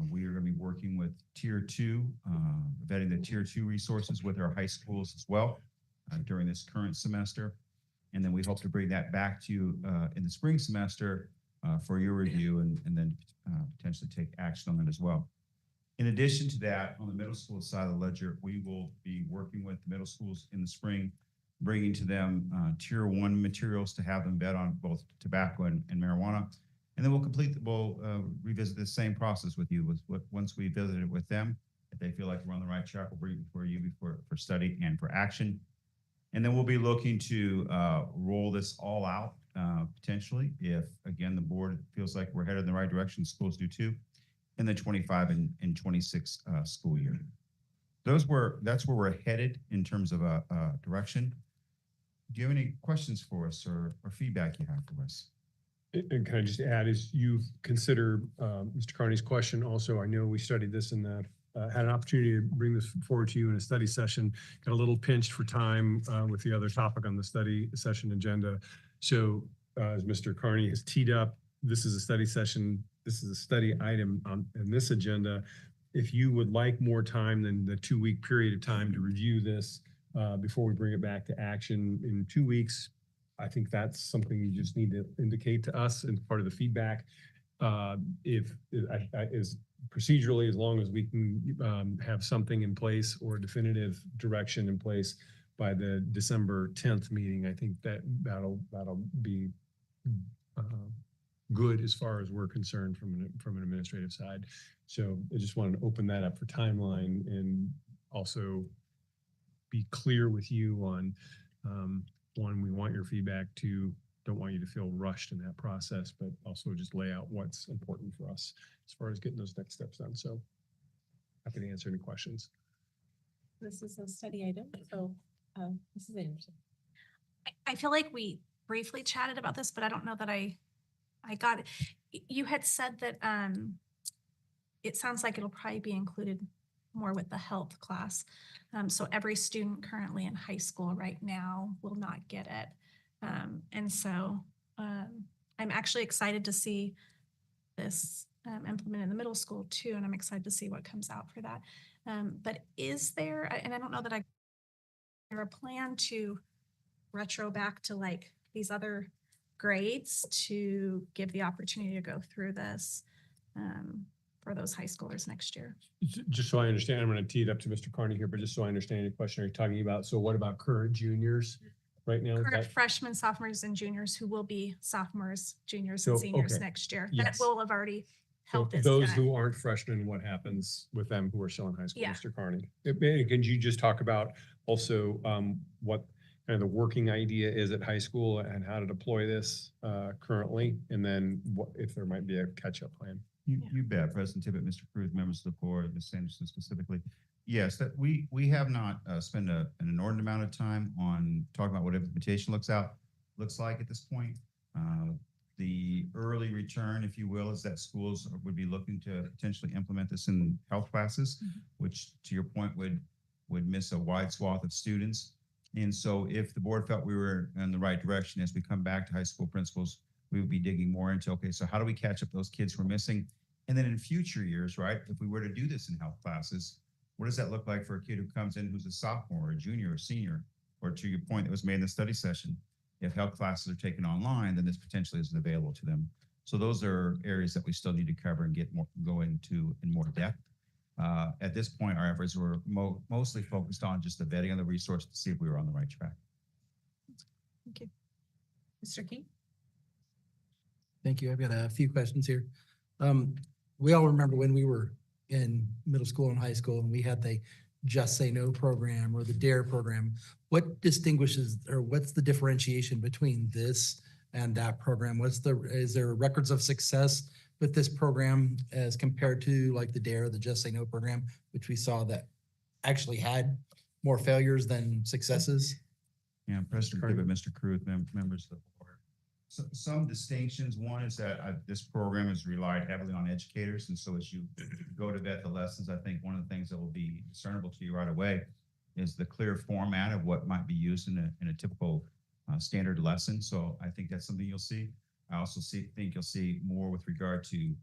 we are going to be working with Tier 2, vetting the Tier 2 resources with our high schools as well during this current semester. And then we hope to bring that back to you in the spring semester for your review and then potentially take action on that as well. In addition to that, on the middle school side of the ledger, we will be working with the middle schools in the spring, bringing to them Tier 1 materials to have them vet on both tobacco and marijuana. And then we'll revisit the same process with you once we visit it with them. If they feel like we're on the right track, we'll bring it before you for study and for action. And then we'll be looking to roll this all out potentially if, again, the board feels like we're headed in the right direction, schools do too, in the 25 and 26 school year. That's where we're headed in terms of a direction. do you have any questions for us or feedback you have for us? And can I just add, as you consider Mr. Carney's question, also, I know we studied this in the, had an opportunity to bring this forward to you in a study session, got a little pinched for time with the other topic on the study session agenda. So as Mr. Carney has teed up, this is a study session, this is a study item in this agenda. If you would like more time than the 2-week period of time to review this before we bring it back to action in 2 weeks, I think that's something you just need to indicate to us and part of the feedback. Is procedurally, as long as we can have something in place or definitive direction in place by the December 10th meeting, I think that'll be good as far as we're concerned from an administrative side. So I just wanted to open that up for timeline and also be clear with you on one, we want your feedback. Two, don't want you to feel rushed in that process, but also just lay out what's important for us as far as getting those next steps done. So happy to answer any questions. This is a study item, so Mrs. Anderson. I feel like we briefly chatted about this, but I don't know that I got it. You had said that it sounds like it'll probably be included more with the health class. So every student currently in high school right now will not get it. And so I'm actually excited to see this implemented in the middle school too, and I'm excited to see what comes out for that. But is there, and I don't know that is there a plan to retro back to like these other grades to give the opportunity to go through this for those high schoolers next year? Just so I understand, I'm going to tee it up to Mr. Carney here, but just so I understand your question, are you talking about, so what about current juniors right now? Current freshmen, sophomores, and juniors who will be sophomores, juniors, So, and seniors okay. next year. Yes. That will have already So helped us. those who aren't freshmen, what happens with them who are still in high school, Yeah. Mr. Carney? Can you just talk about also what kind of the working idea is at high school and how to deploy this currently? And then what if there might be a catch-up plan? You bet, President Tippett, Mr. Cruz, members of the board, Ms. Sanderson specifically. Yes, that we have not spent an inordinate amount of time on talking about what implementation looks like at this point. The early return, if you will, is that schools would be looking to potentially implement this in health classes, which to your point would miss a wide swath of students. And so if the board felt we were in the right direction as we come back to high school principals, we would be digging more into, okay, so how do we catch up those kids who are missing? And then in future years, right, if we were to do this in health classes, what does that look like for a kid who comes in who's a sophomore, or a junior, or senior? Or to your point that was made in the study session, if health classes are taken online, then this potentially isn't available to them. So those are areas that we still need to cover and go into in more depth. At this point, our efforts were mostly focused on just the vetting of the resource to see if we were on the right track. Thank you. Mr. King? Thank you. I've got a few questions here. We all remember when we were in middle school and high school and we had the Just Say No program or the DARE program. What distinguishes or what's the differentiation between this and that program? Is there records of success with this program as compared to like the DARE, the Just Say No program, which we saw that actually had more failures than successes? Yeah, President Tippett, Mr. Cruz, members of the board. So, some distinctions. One is that this program has relied heavily on educators. And so as you go to vet the lessons, I think one of the things that will be discernible to you right away is the clear format of what might be used in a typical standard lesson. So I think that's something you'll see. I also think you'll see more with regard to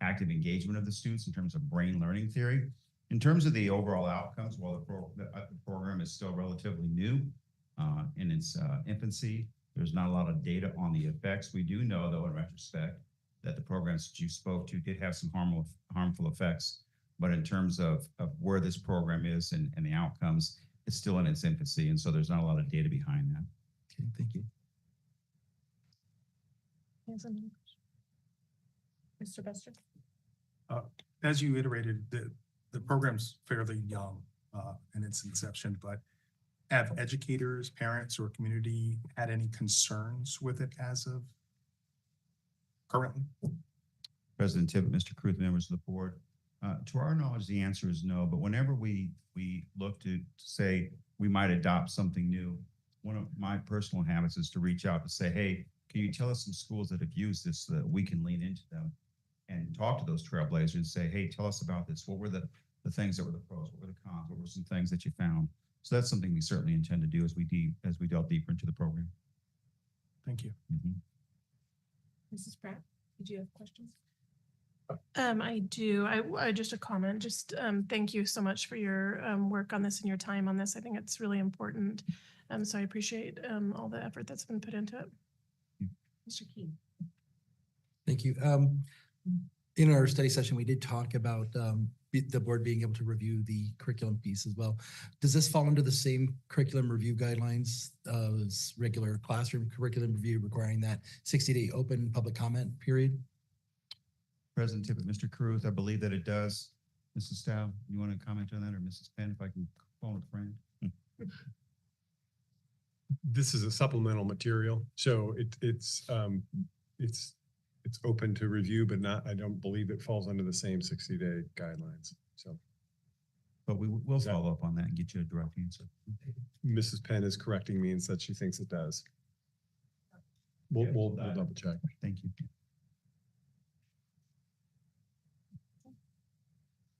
active engagement of the students in terms of brain learning theory. In terms of the overall outcomes, while the program is still relatively new in its infancy, there's not a lot of data on the effects. We do know, though, in retrospect, that the programs that you spoke to did have some harmful effects. But in terms of where this program is and the outcomes, it's still in its infancy. And so there's not a lot of data behind that. Okay, thank you. Mr. Bester? As you iterated, the program's fairly young in its inception, but have educators, parents, or community had any concerns with it as of currently? President Tippett, Mr. Cruz, members of the board, to our knowledge, the answer is no. But whenever we look to say we might adopt something new, one of my personal habits is to reach out and say, hey, can you tell us some schools that have used this so that we can lean into them and talk to those trailblazers and say, hey, tell us about this. What were the things that were the pros? What were the cons? What were some things that you found? So that's something we certainly intend to do as we delve deeper into the program. Thank you. Mrs. Pratt, did you have questions? I do. I just a comment. Just thank you so much for your work on this and your time on this. I think it's really important. So I appreciate all the effort that's been put into it. Mr. King. Thank you. In our study session, we did talk about the board being able to review the curriculum piece as well. Does this fall under the same curriculum review guidelines as regular classroom curriculum review requiring that 60-day open public comment period? President Tippett, Mr. Caruth, I believe that it does. Mrs. Stout, you want to comment on that, or Mrs. Penn, if I can phone a friend? This is a supplemental material, so it's open to review, but not, I don't believe it falls under the same 60-day guidelines. So, but we will follow up on that and get you a direct answer. Mrs. Penn is correcting me and said she thinks it does. We'll double check. Thank you.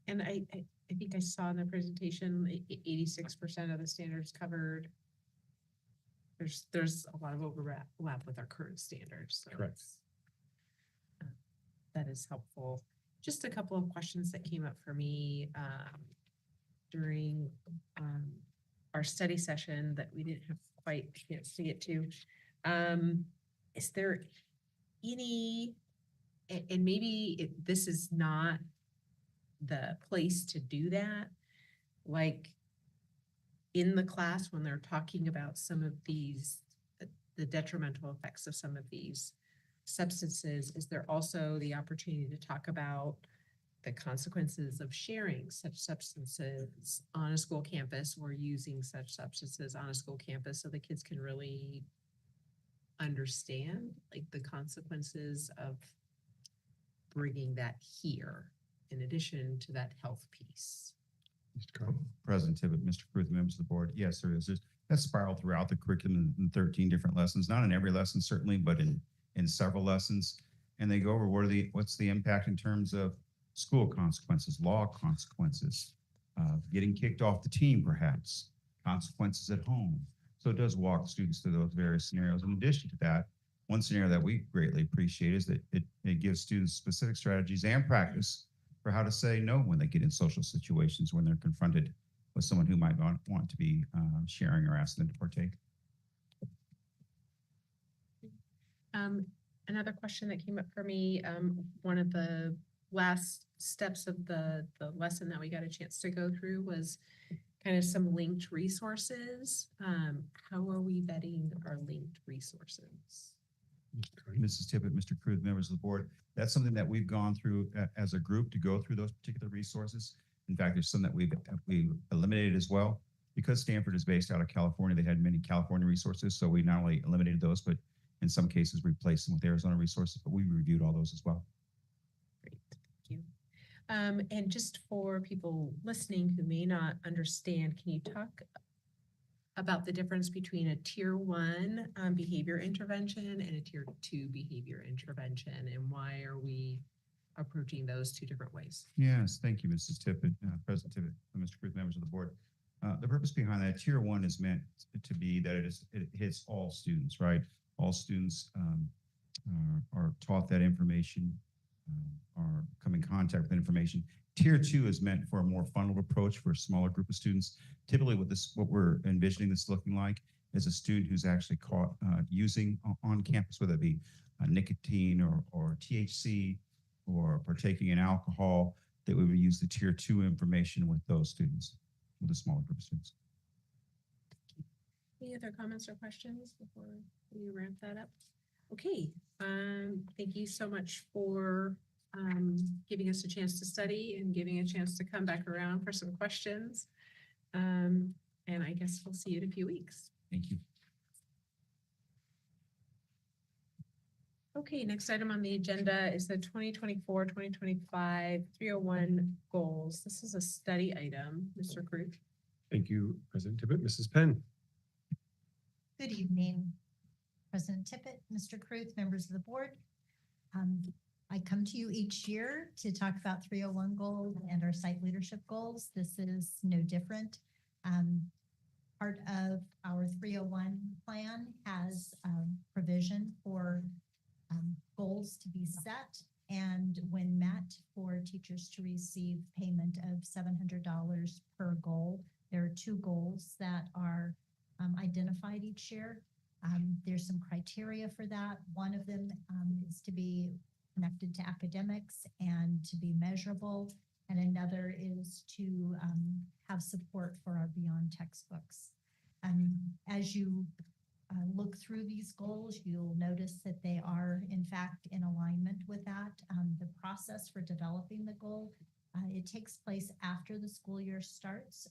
And I think I saw in the presentation, 86% of the standards covered. There's a lot of overlap with our current standards. So correct. That is helpful. Just a couple of questions that came up for me during our study session that we didn't have quite a chance to get to. Is there any, and maybe this is not the place to do that, like in the class when they're talking about some of these, the detrimental effects of some of these substances, is there also the opportunity to talk about the consequences of sharing such substances on a school campus or using such substances on a school campus so the kids can really understand like the consequences of bringing that here in addition to that health piece? President Tippett, Mr. Caruth, members of the board, yes, there is. That spiral throughout the curriculum in 13 different lessons, not in every lesson certainly, but in several lessons. And they go over what's the impact in terms of school consequences, law consequences, getting kicked off the team perhaps, consequences at home. So it does walk students through those various scenarios. In addition to that, one scenario that we greatly appreciate is that it gives students specific strategies and practice for how to say no when they get in social situations, when they're confronted with someone who might not want to be sharing or ask them to partake. Another question that came up for me, one of the last steps of the lesson that we got a chance to go through was kind of some linked resources. How are we vetting our linked resources? Mrs. Tippett, Mr. Caruth, members of the board, that's something that we've gone through as a group to go through those particular resources. In fact, there's some that we've eliminated as well. Because Stanford is based out of California, they had many California resources. So we not only eliminated those, but in some cases replaced them with Arizona resources, but we reviewed all those as well. Great, thank you. And just for people listening who may not understand, can you talk about the difference between a tier 1 behavior intervention and a tier 2 behavior intervention, and why are we approaching those two different ways? Yes, thank you, Mrs. Tippett, President Tippett, Mr. Caruth, members of the board. The purpose behind that, tier 1 is meant to be that it hits all students, right? All students are taught that information, or come in contact with information. Tier 2 is meant for a more funneled approach for a smaller group of students. Typically what we're envisioning this looking like is a student who's actually caught using on campus, whether it be nicotine or THC or partaking in alcohol, that we would use the tier 2 information with those students, with a smaller group of students. Any other comments or questions before we ramp that up? Okay, thank you so much for giving us a chance to study and giving a chance to come back around for some questions. And I guess we'll see you in a few weeks. Thank you. Okay, next item on the agenda is the 2024-2025 301 goals. This is a study item, Mr. Caruth. Thank you, President Tippett. Mrs. Penn. Good evening, President Tippett, Mr. Kruth, members of the board. I come to you each year to talk about 301 goals and our site leadership goals. This is no different. Part of our 301 plan has provision for goals to be set, and when met, for teachers to receive payment of $700 per goal. There are 2 goals that are identified each year. There's some criteria for that. One of them is to be connected to academics and to be measurable, and another is to have support for our beyond textbooks. As you look through these goals, you'll notice that they are in fact in alignment with that. The process for developing the goal, it takes place after the school year starts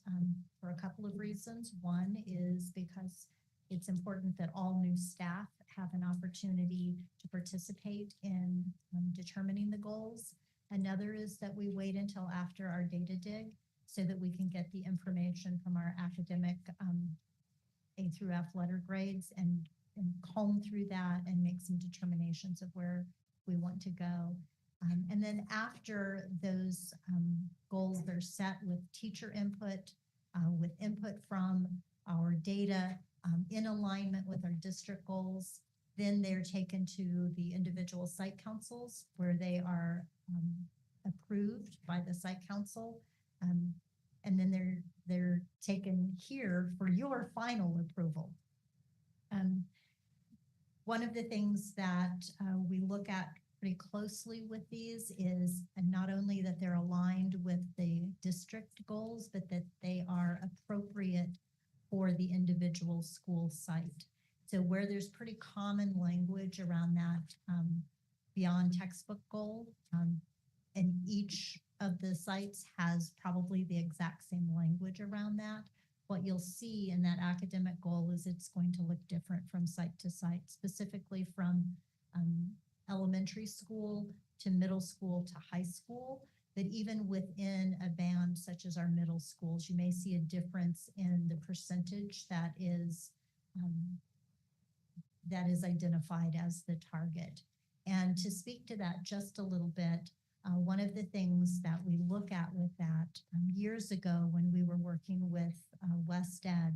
for a couple of reasons. One is because it's important that all new staff have an opportunity to participate in determining the goals. Another is that we wait until after our data dig so that we can get the information from our academic A through F letter grades and comb through that and make some determinations of where we want to go. And then after those goals are set with teacher input, with input from our data in alignment with our district goals, then they're taken to the individual site councils where they are approved by the site council. And then they're taken here for your final approval. One of the things that we look at pretty closely with these is not only that they're aligned with the district goals, but that they are appropriate for the individual school site. So where there's pretty common language around that beyond textbook goal, and each of the sites has probably the exact same language around that. What you'll see in that academic goal is it's going to look different from site to site, specifically from elementary school to middle school to high school. That even within a band such as our middle schools, you may see a difference in the percentage that is identified as the target. And to speak to that just a little bit, one of the things that we look at with that, years ago when we were working with WestEd,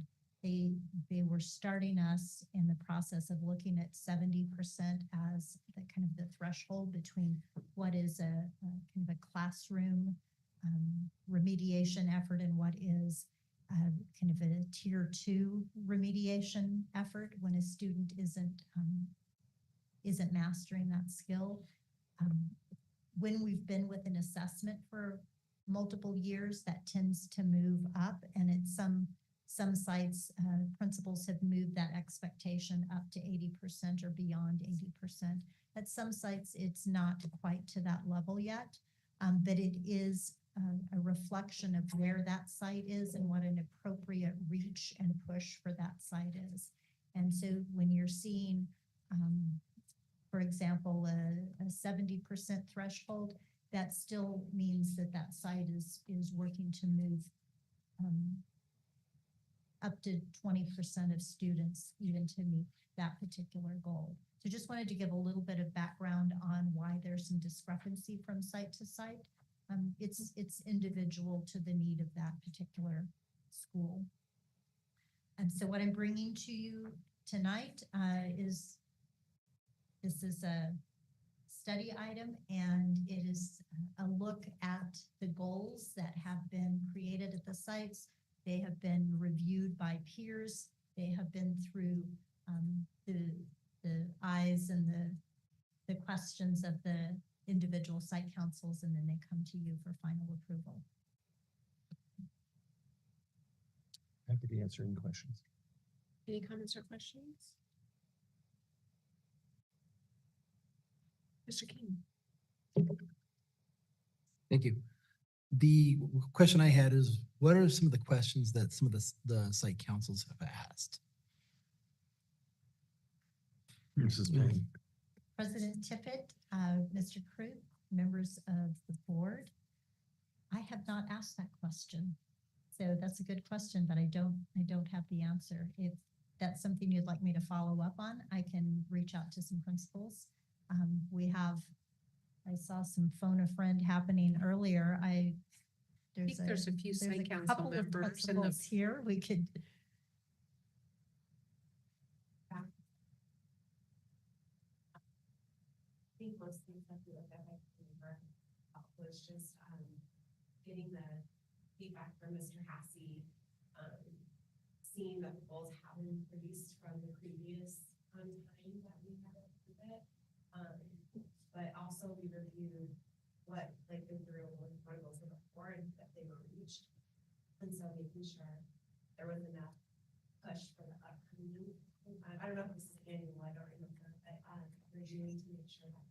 they were starting us in the process of looking at 70% as the kind of the threshold between what is a kind of a classroom remediation effort and what is kind of a tier 2 remediation effort when a student isn't mastering that skill. When we've been with an assessment for multiple years, that tends to move up, and at some sites, principals have moved that expectation up to 80% or beyond 80%. At some sites, it's not quite to that level yet, but it is a reflection of where that site is and what an appropriate reach and push for that site is. And so when you're seeing, for example, a 70% threshold, that still means that that site is working to move up to 20% of students even to meet that particular goal. So just wanted to give a little bit of background on why there's some discrepancy from site to site. It's individual to the need of that particular school. And so what I'm bringing to you tonight is a study item, and it is a look at the goals that have been created at the sites. They have been reviewed by peers. They have been through the eyes and the questions of the individual site councils, and then they come to you for final approval. Happy to answer any questions. Any comments or questions? Mr. King. Thank you. The question I had is, what are some of the questions that some of the site councils have asked? Mrs. Payne. President Tippett, Mr. Kruth, members of the board, I have not asked that question. So that's a good question, but I don't have the answer. that's something you'd like me to follow up on, I can reach out to some principals. I saw some phone a friend happening earlier. There's a few site council couple of members and the principals here. We could. I think most things that we look at was just getting the feedback from Mr. Hassey, seeing that the goals have increased from the previous time that we had approved it. But also we reviewed what like the real goals were before and that they were reached. And so making sure there was enough push for the upcoming. I don't know if this is annual, I don't remember, but reviewing to make sure that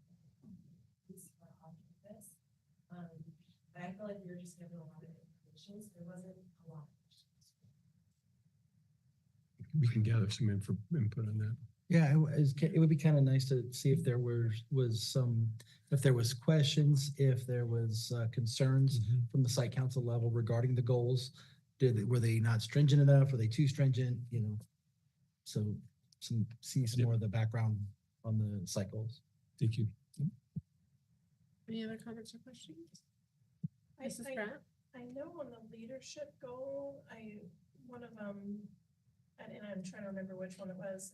it's for all of this. But I feel like we were just given a lot of information, so there wasn't a lot. We can gather some input on that. Yeah, it would be kind of nice to see if there if there was questions, if there was concerns from the site council level regarding the goals. Were they not stringent enough? Were they too stringent? You know, so see some more of the background on the site goals. Thank you. Any other comments or questions? Mrs. Pratt? I know on the leadership goal, one of them, and I'm trying to remember which one it was,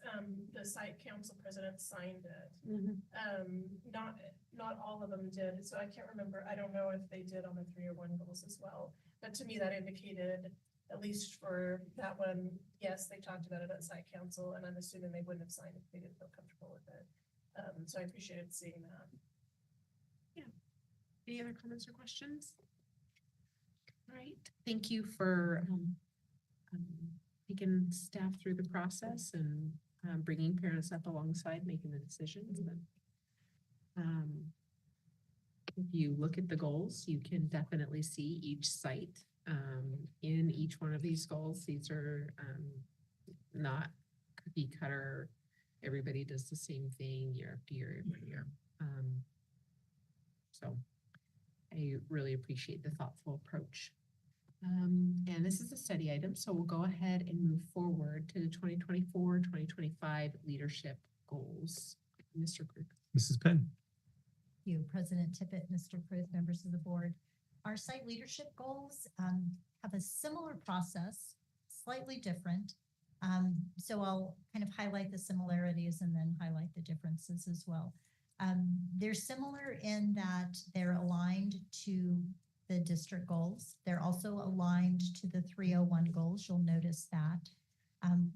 the site council president signed it. Not all of them did, so I can't remember. I don't know if they did on the 301 goals as well. But to me, that indicated, at least for that one, yes, they talked about it at site council, and I'm assuming they wouldn't have signed if they didn't feel comfortable with it. So I appreciated seeing that. Yeah. Any other comments or questions? All right. Thank you for taking staff through the process and bringing parents up alongside making the decisions. If you look at the goals, you can definitely see each site in each one of these goals. These are not cookie cutter. Everybody does the same thing year after year every year. So I really appreciate the thoughtful approach. And this is a study item, so we'll go ahead and move forward to the 2024-2025 leadership goals. Mr. Krug. Mrs. Penn. Thank you, President Tippett, Mr. Pruitt, members of the board. Our site leadership goals have a similar process, slightly different. So I'll kind of highlight the similarities and then highlight the differences as well. They're similar in that they're aligned to the district goals. They're also aligned to the 301 goals. You'll notice that.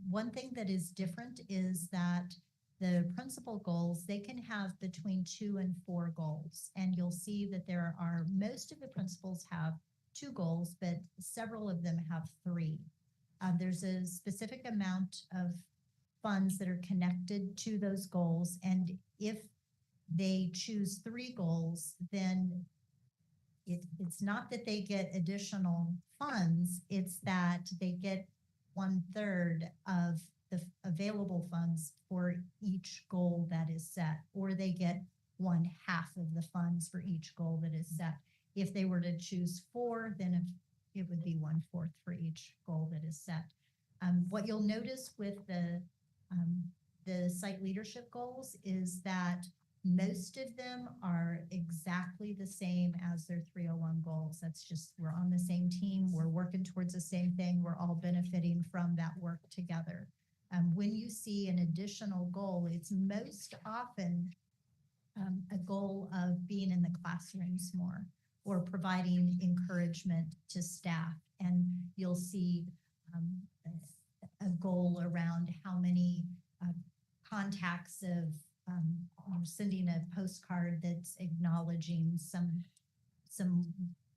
One thing that is different is that the principal goals, they can have between 2 and 4 goals. And you'll see that most of the principals have 2 goals, but several of them have 3. There's a specific amount of funds that are connected to those goals. And if they choose 3 goals, then it's not that they get additional funds, it's that they get 1/3 of the available funds for each goal that is set, or they get 1/2 of the funds for each goal that is set. If they were to choose 4, then it would be 1/4 for each goal that is set. What you'll notice with the site leadership goals is that most of them are exactly the same as their 301 goals. That's just, we're on the same team, we're working towards the same thing, we're all benefiting from that work together. When you see an additional goal, it's most often a goal of being in the classrooms more or providing encouragement to staff. And you'll see a goal around how many contacts of sending a postcard that's acknowledging some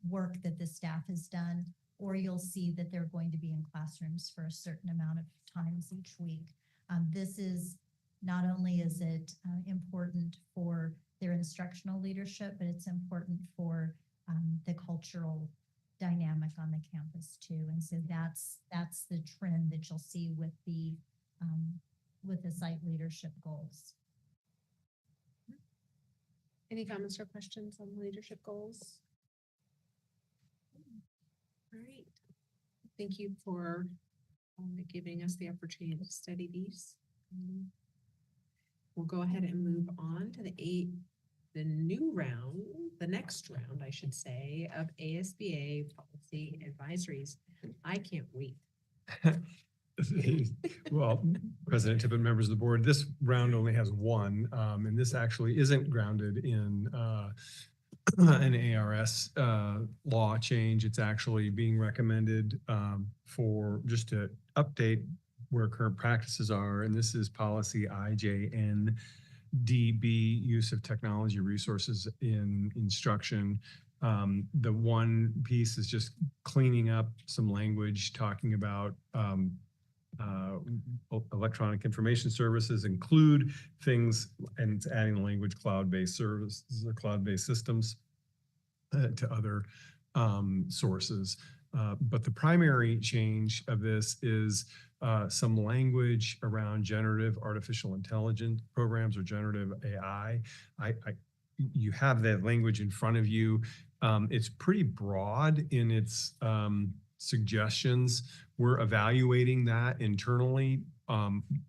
work that the staff has done, or you'll see that they're going to be in classrooms for a certain amount of times each week. This is not only is it important for their instructional leadership, but it's important for the cultural dynamic on the campus too. And so that's the trend that you'll see with the site leadership goals. Any comments or questions on the leadership goals? All right. Thank you for giving us the opportunity to study these. We'll go ahead and move on to the next round, I should say, of ASBA policy advisories. I can't wait. Well, President Tippett, members of the board, this round only has one, and this actually isn't grounded in an ARS law change. It's actually being recommended for just to update where current practices are, and this is policy IJNDB, use of technology resources in instruction. The one piece is just cleaning up some language talking about electronic information services include things, and it's adding the language cloud-based services or cloud-based systems to other sources. But the primary change of this is some language around generative artificial intelligence programs or generative AI. You have that language in front of you. It's pretty broad in its suggestions. We're evaluating that internally.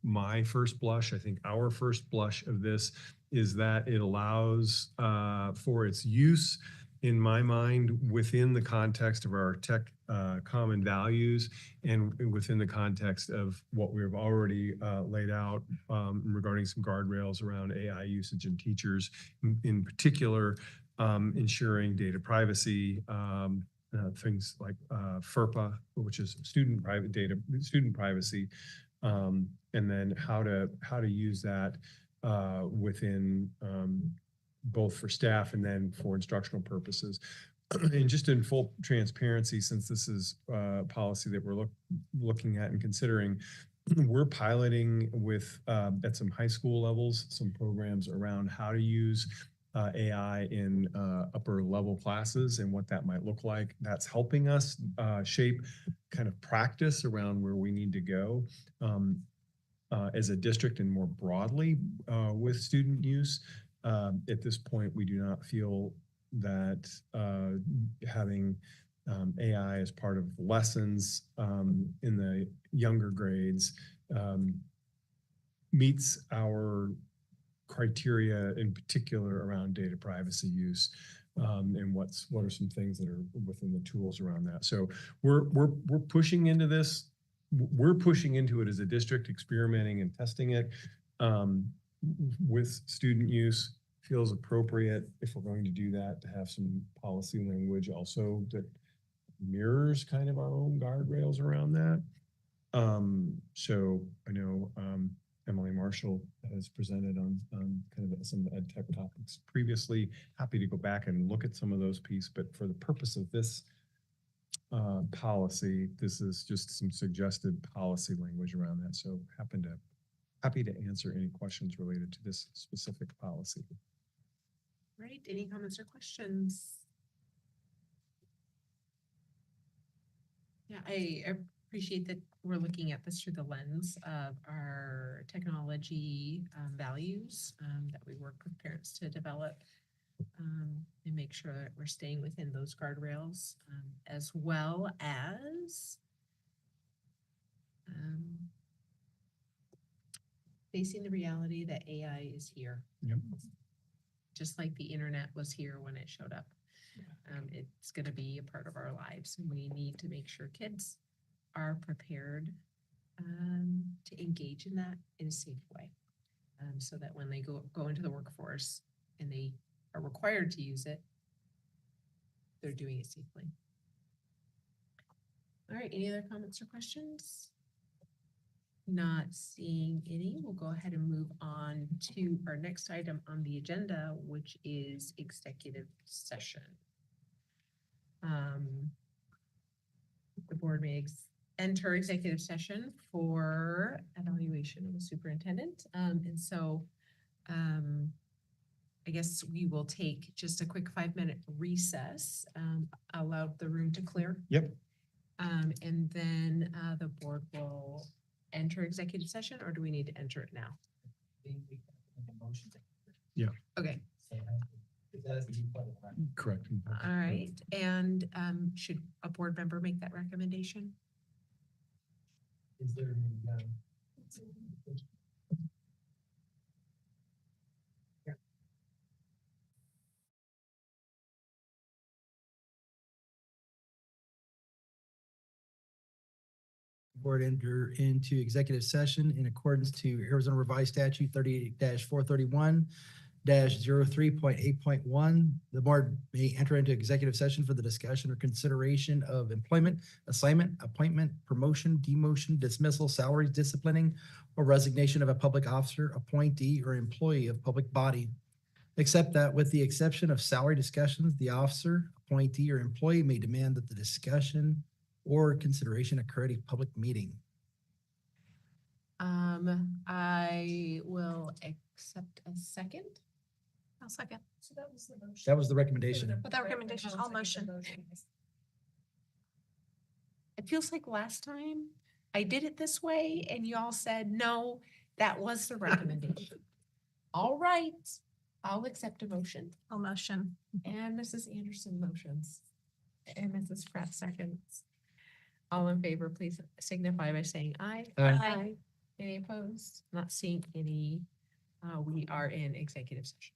My first blush, I think our first blush of this is that it allows for its use, in my mind, within the context of our tech common values and within the context of what we've already laid out regarding some guardrails around AI usage in teachers, in particular, ensuring data privacy, things like FERPA, which is student privacy, and then how to use that within both for staff and then for instructional purposes. And just in full transparency, since this is policy that we're looking at and considering, we're piloting with at some high school levels some programs around how to use AI in upper level classes and what that might look like. That's helping us shape kind of practice around where we need to go as a district and more broadly with student use. At this point, we do not feel that having AI as part of lessons in the younger grades meets our criteria, in particular around data privacy use, and what are some things that are within the tools around that. So we're pushing into this. We're pushing into it as a district, experimenting and testing it with student use. Feels appropriate, if we're going to do that, to have some policy language also that mirrors kind of our own guardrails around that. So I know Emily Marshall has presented on kind of some ed tech topics previously. Happy to go back and look at some of those pieces, but for the purpose of this policy, this is just some suggested policy language around that. So happy to answer any questions related to this specific policy. Right, any comments or questions? Yeah, I appreciate that we're looking at this through the lens of our technology values that we work with parents to develop and make sure that we're staying within those guardrails, as well as facing the reality that AI is here. Yep. Just like the internet was here when it showed up. It's going to be a part of our lives, and we need to make sure kids are prepared to engage in that in a safe way, so that when they go into the workforce and they are required to use it, they're doing it safely. All right, any other comments or questions? Not seeing any, we'll go ahead and move on to our next item on the agenda, which is executive session. The board may enter executive session for evaluation of the superintendent. And so I guess we will take just a quick 5-minute recess, allow the room to clear. Yep. And then the board will enter executive session, or do we need to enter it now? Yeah. Okay. Correct. All right. And should a board member make that recommendation? Is there any, board enter into executive session in accordance to Arizona Revised Statute 38-431 -03.8.1. The board may enter into executive session for the discussion or consideration of employment, assignment, appointment, promotion, demotion, dismissal, salaries, disciplining, or resignation of a public officer, appointee, or employee of public body. Except that with the exception of salary discussions, the officer, appointee, or employee may demand that the discussion or consideration occur at a public meeting. I will accept a second. I'll second. So that was the motion. That was the recommendation. But that recommendation, I'll motion. It feels like last time I did it this way and you all said, no, that was the recommendation. All right, I'll accept a motion. I'll motion. And Mrs. Anderson motions. And Mrs. Pratt seconds. All in favor, please signify by saying aye. Aye. Any opposed? Not seeing any. We are in executive session.